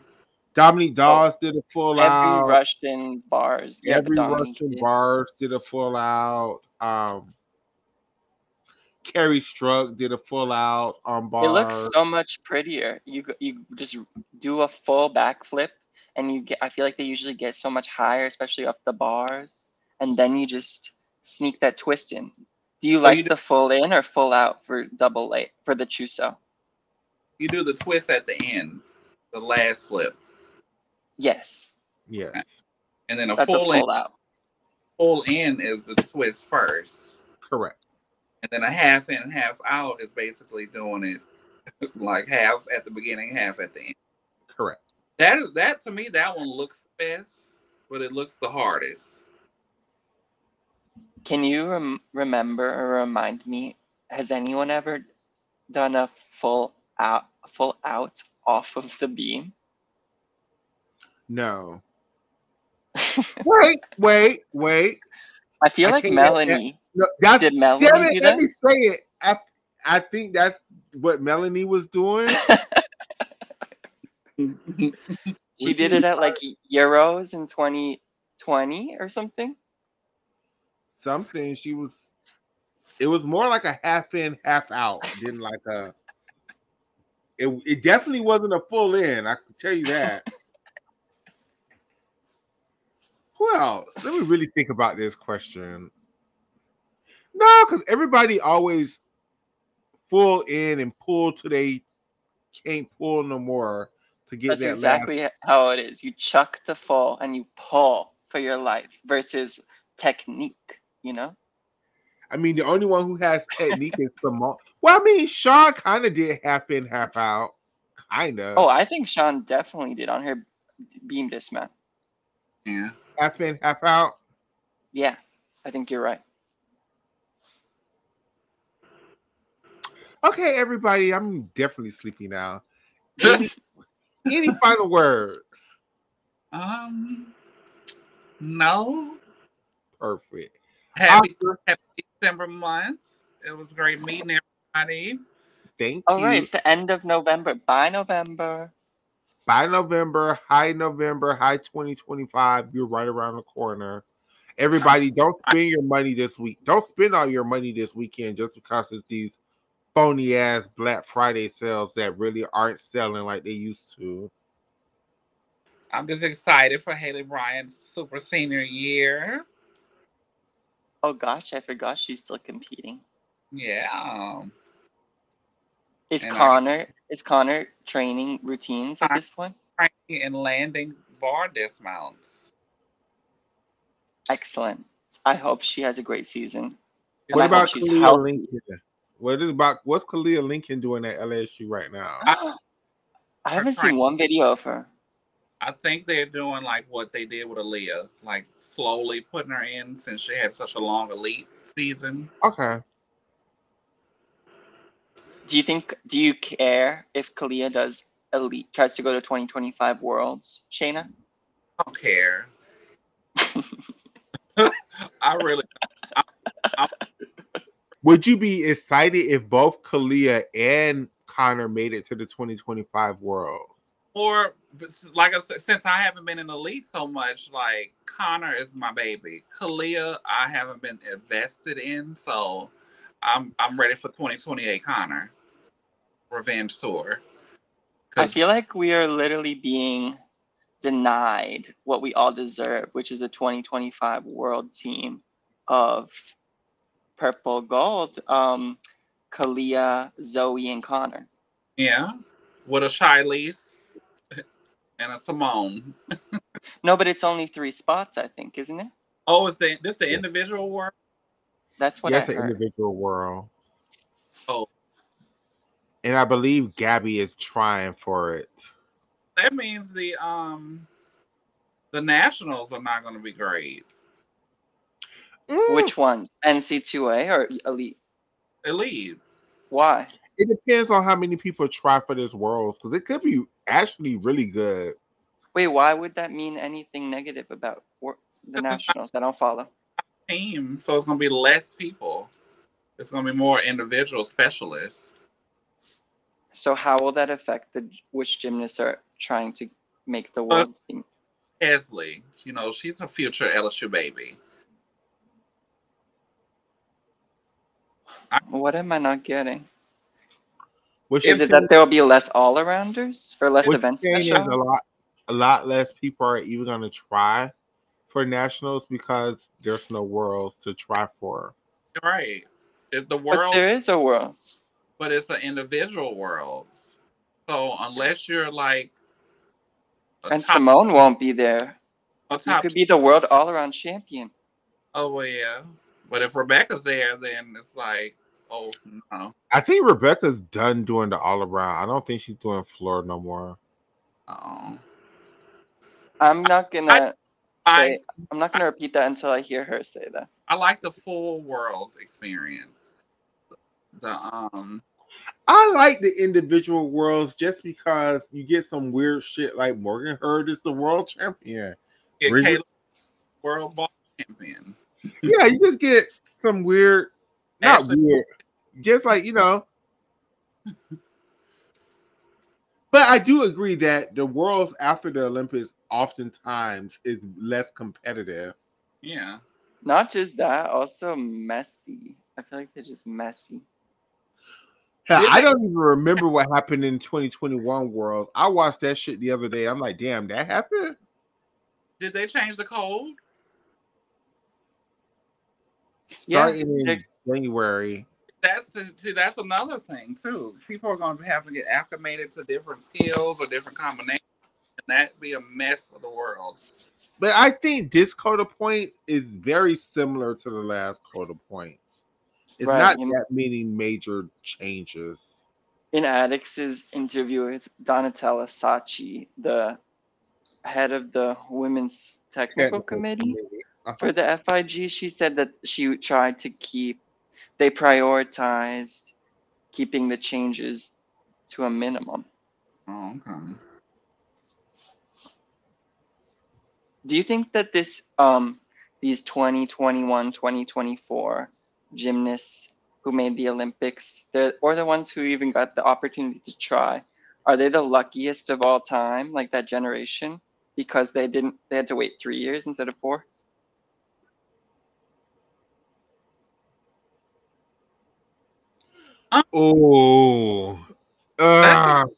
Dominique Oh, Dawes did a full every out. Russian bars. Yeah, but Every Dominique Russian did. bars did a full out. Carrie Struck did a full out on It looks bars. so much prettier. You just do a full backflip, and you get. I feel like they usually get so much higher, especially off the bars, and then you just sneak that twist in. Do you So like the full in or full out for double A for the Chuso? you do the twist at the end, the last flip, Yes, Yes, and then a that's a full out. full in is the twist first, correct, and then a half in, half out is basically doing it like half at the beginning, half at the end. correct. That to me, that one looks the best, but it looks the hardest. Can you remember or remind me? Has anyone ever done a full out off of the beam? No. Wait. I feel I like can't let that. Melanie. No, that's Did damn Melanie it. do Let that? me say it. I think that's what Melanie was doing She when she did it was at like Euros in 2020 or something. something. She was. It was more like a half in, half out than like a. It definitely wasn't a full in. I can tell you that. Who else? Let me really think about this question. No, because everybody always full in and pull till they can't pull no more to get That's that last. exactly how it is. You chuck the fall and you pull for your life versus technique, you know? I mean, the only one who has technique is Simone. Well, I mean, Sean kind of did half in, half out. Kind Oh, of. I think Sean definitely did on her beam dismount. Yeah. Half in, half out. Yeah, I think you're right. Okay, everybody, I'm definitely sleepy now. Any any final words? um, no. Perfect. Happy Oscar, Happy December month. It was great meeting everybody. thank All right, you. it's the end of November. Bye, November. By November, high 2025, you're right around the corner. Everybody, don't I, spend your money this week. Don't spend all your money this weekend just because it's these phony ass Black Friday sales that really aren't selling like they used to. I'm just excited for Haley Bryant's super senior year. Oh gosh, I forgot she's still competing. Yeah. Is And I Connor training routines at got this point? training and landing bar dismounts. Excellent. I hope she has a great season, and What I hope about she's Kalia healthy. Lincoln? What's Kalia Lincoln doing at LSU right now? I, I her haven't train. seen one video of her. I think they're doing like what they did with Aaliyah, like slowly putting her in since she had such a long elite season. Okay. Do you care if Kalia does elite tries to go to 2025 Worlds, Shayna? I don't care. I really, I, I Would you be excited if both Kalia and Connor made it to the 2025 Worlds? Or like I said, since I haven't been in elite so much, like Connor is my baby. Kalia, I haven't been invested in, so I'm ready for 2028 Connor Revenge Tour. I Because feel like we are literally being denied what we all deserve, which is a 2025 world team of purple gold, Kalia, Zoe, and Connor. yeah, with a Shilese and a Simone. No, but it's only 3 spots, I think, isn't it? Oh, is this the individual work? That's what I Yes, the heard. individual world. Oh, And I believe Gabby is trying for it. that means the nationals are not going to be great. Which ones? NC2A or Elite? Elite. Why? It depends on how many people try for this world because it could be actually really good. Wait, why would that mean anything negative about the Because it's not nationals? I don't follow. a team, so it's going to be less people. It's going to be more individual specialists. So how will that affect which gymnasts are trying to make the But world team? Esley, she's a future LSU baby. What am I not getting? What Is she's it saying, that there will be less all-arounders or less what she's event saying is special? a lot less people are even going to try for nationals because there's no worlds to try for. You're right. It's the But world, there is a worlds. but it's an individual world. So unless you're like a And top, Simone won't be there. a You top, could be the world all-around champion. oh well, yeah. But if Rebecca's there, then it's like, oh no, I think Rebecca's done doing the all around. I don't think she's doing floor no more. oh. I'm not I gonna like say. I'm not gonna repeat that until I hear her say that. I like the full world's experience. The I like the individual worlds just because you get some weird shit like Morgan Hurd is the world champion. get Bridget, Kayla world ball champion. yeah, you just get some weird, not Ashley, weird, just like But I do agree that the worlds after the Olympics oftentimes is less competitive. yeah. Not just that, also messy. I feel like they're just messy. Hell, Did I they don't even remember what happened in 2021 Worlds. I watched that shit the other day. I'm like, damn, that happened? did they change the code? Yeah, Starting in January. That's another thing too. People are going to have to get acclimated to different skills or different combinations, and that be a mess for the world. But I think this code of points is very similar to the last code of points. It's right. not that many major changes. In Addix's interview with Donatella Sacchi, the head of the women's technical Technical committee committee. for the FIG, she said that she tried to they prioritized keeping the changes to a minimum. Oh, okay. Do you think that these 2021, 2024 gymnasts who made the Olympics, or the ones who even got the opportunity to try, are they the luckiest of all time, like that generation, because they had to wait 3 years instead of 4? Oh. That's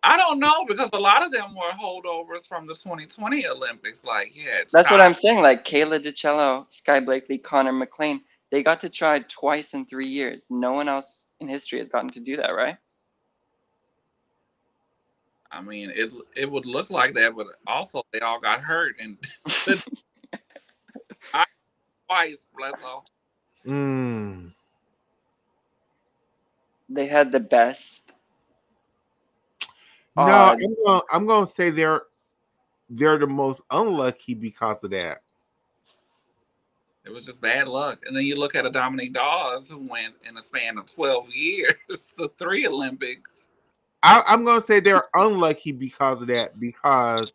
I don't know because a lot of them were holdovers from the 2020 Olympics. Like, yeah, it's That's what Ty. I'm saying. Like Kayla DiCello, Sky Blakely, Connor McLean, they got to try twice in 3 years. No one else in history has gotten to do that, right? I mean, it would look like that, but also they all got hurt and twice. Bless all. Mm. They had the best No, odds. I'm gonna say they're the most unlucky because of that. It was just bad luck. And then you look at a Dominique Dawes who went in a span of 12 years to 3 Olympics. I'm gonna say they're unlucky because of that, because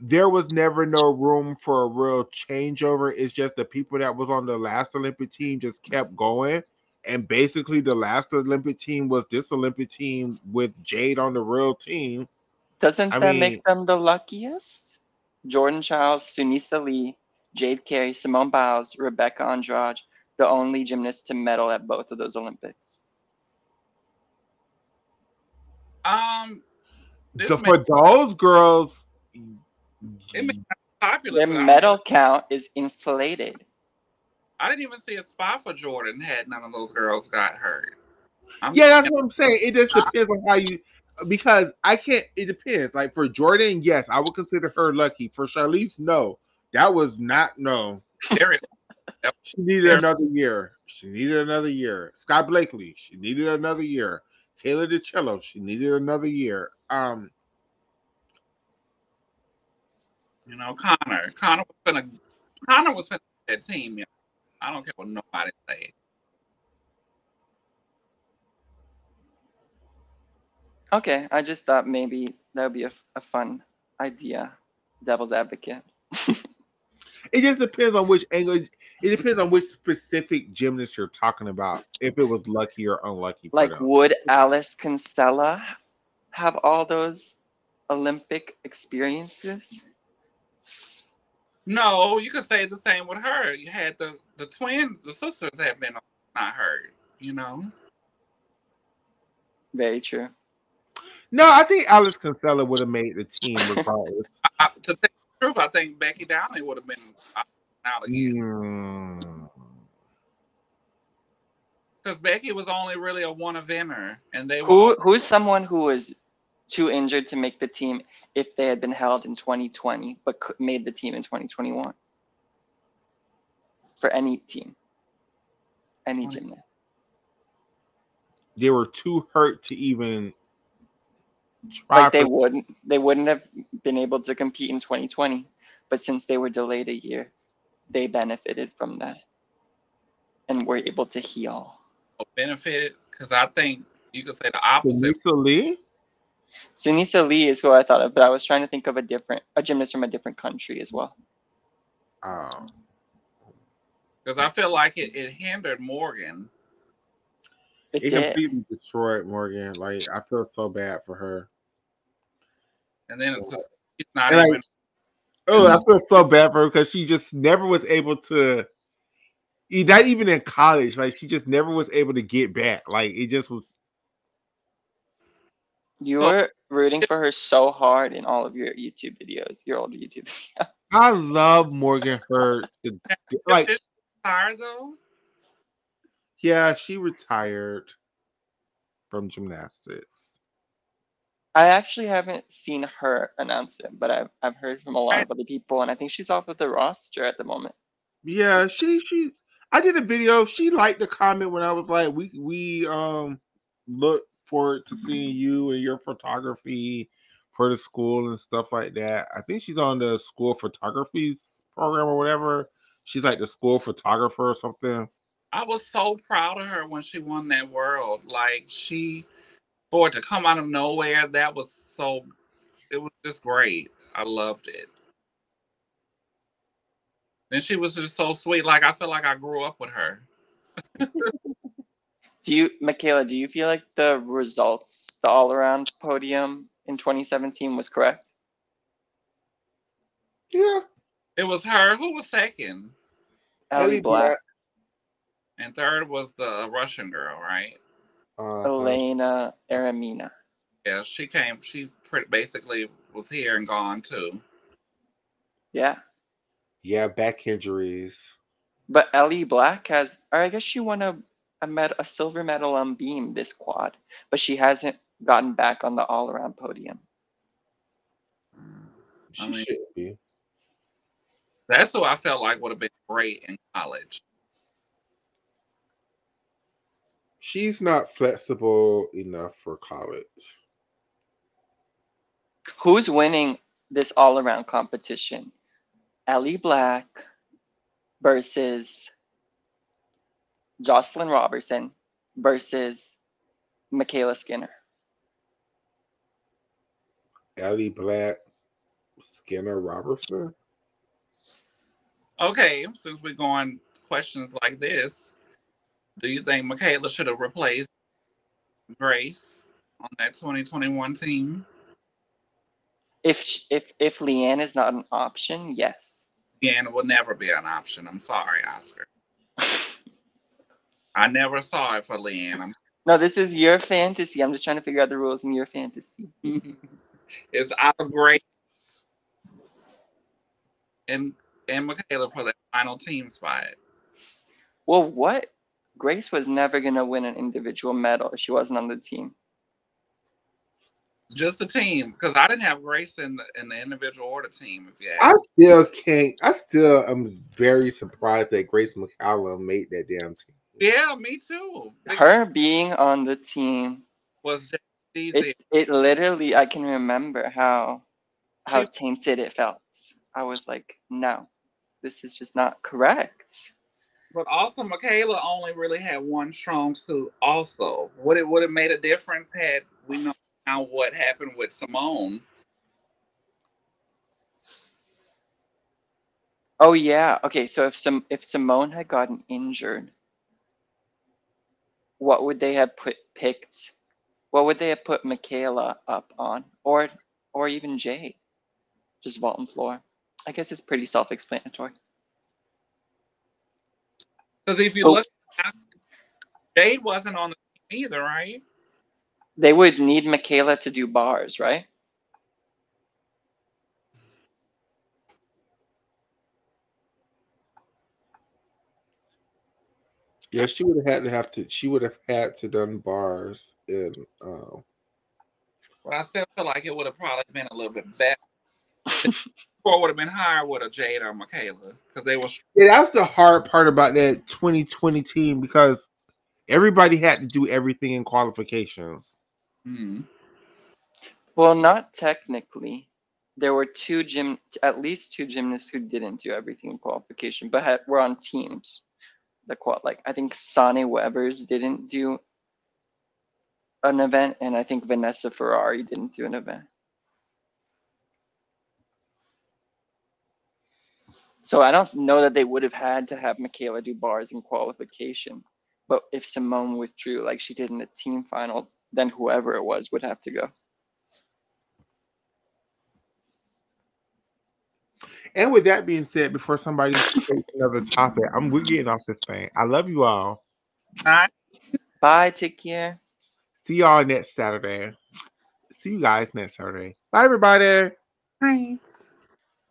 there was never no room for a real changeover. It's just the people that was on the last Olympic team just kept going. And basically the last Olympic team was this Olympic team with Jade on the real team. Doesn't I that make mean, them the luckiest? Jordan Childs, Sunisa Lee, Jade Carey, Simone Biles, Rebecca Andrade, the only gymnast to medal at both of those Olympics. This may for those girls, it may not be popular Their because I don't medal count is inflated. I didn't even see a spot for Jordan had none of those girls got hurt. I'm yeah, that's saying, what I'm saying. It just depends on how you, because I can't. It depends. Like for Jordan, yes, I would consider her lucky. For Charlize, no, that was not no. there is She needed there's another year. She needed another year. Scott Blakely, she needed another year. Kayla DiCello, she needed another year. Connor was finna that team, yeah. I don't care what nobody say. Okay, I just thought maybe that would be a fun idea. Devil's advocate. It just depends on which angle. It depends on which specific gymnast you're talking about. If it was lucky or unlucky for Like, them. would Alice Kinsella have all those Olympic experiences? No, you could say the same with her. You had the sisters have been not hurt, you know. Very true. No, I think Alice Kinsella would have made the team regardless. To tell you the truth, I think Becky Downey would have been out again. Because Becky was only really a one eventer, and they were Who's someone who was too injured to make the team if they had been held in 2020 but made the team in 2021? For any team, any gymnast. They were too hurt to even try. Like they wouldn't have been able to compete in 2020, but since they were delayed a year, they benefited from that and were able to heal. benefited because I think you could say the opposite. Sunisa Lee? Sunisa Lee is who I thought of, but I was trying to think of a gymnast from a different country as well. Oh. Because I feel like it hindered Morgan. It did. Completely destroyed Morgan. Like I feel so bad for her. And then it's just not and even. I feel so bad for her because she just never was able to. Not even in college, like she just never was able to get back. Like it just was. You were rooting for her so hard in all of your YouTube videos, your older YouTube videos. I love Morgan Hurd. Like, she retired though? Yeah, she retired from gymnastics. I actually haven't seen her announce it, but I've heard from a lot of other people, and I think she's off of the roster at the moment. Yeah, she. I did a video. She liked the comment when I was like, "We look forward to seeing you and your photography for the school and stuff like that." I think she's on the school photography program or whatever. She's like the school photographer or something. I was so proud of her when she won that world. Like for it to come out of nowhere, it was just great. I loved it. And she was just so sweet. Like I feel like I grew up with her. Michaela, do you feel like the results, the all-around podium in 2017 was correct? Yeah. It was her. Who was second? Ellie Black. And third was the Russian girl, right? Elena Eremina. Yeah, she basically was here and gone too. Yeah. Yeah, back injuries. But Ellie Black I guess she won a silver medal on beam this quad, but she hasn't gotten back on the all-around podium. She should be. That's who I felt like would have been great in college. She's not flexible enough for college. Who's winning this all-around competition? Ellie Black versus Jocelyn Robertson versus Michaela Skinner. Ellie Black. Skinner Robertson. Okay, since we're going questions like this, do you think Michaela should have replaced Grace on that 2021 team? If Leanne is not an option, yes. Deanna will never be an option. I'm sorry, Oscar. I never saw it for Leanne. No, this is your fantasy. I'm just trying to figure out the rules in your fantasy. It's out of Grace and Michaela for that final team spot. Well, what? Grace was never gonna win an individual medal if she wasn't on the team. Just the team, because I didn't have Grace in the individual or the team. If you I ask. still can't. I still am very surprised that Grace McCallum made that damn team. Yeah, me too. Her being on the team Was just easy. It literally, I can remember how She, tainted it felt. I was like, no, this is just not correct. but also Michaela only really had one strong suit. Also, would it have made a difference had we known now what happened with Simone? Oh yeah, okay. So if Simone had gotten injured, what would they have picked? What would they have put Michaela up on, or even Jade? Just vault and floor. I guess it's pretty self-explanatory. Because if you look, Jade wasn't on the team either, right? They would need Michaela to do bars, right? Yeah, she would have to. She would have had to done bars in. But I still feel like it would have probably been a little bit better. Or would have been higher with a Jade or Michaela because they were. Yeah, that's the hard part about that 2020 team because everybody had to do everything in qualifications. Mm-hmm. Well, not technically. There were at least two gymnasts who didn't do everything in qualification, but were on teams. I think Sonny Webers didn't do an event, and I think Vanessa Ferrari didn't do an event. So I don't know that they would have had to have Michaela do bars in qualification. But if Simone withdrew like she did in the team final, then whoever it was would have to go. And with that being said, before somebody takes another topic, we're getting off this thing. I love you all. Bye. Bye. Take care. See y'all next Saturday. See you guys next Saturday. Bye, everybody. Bye.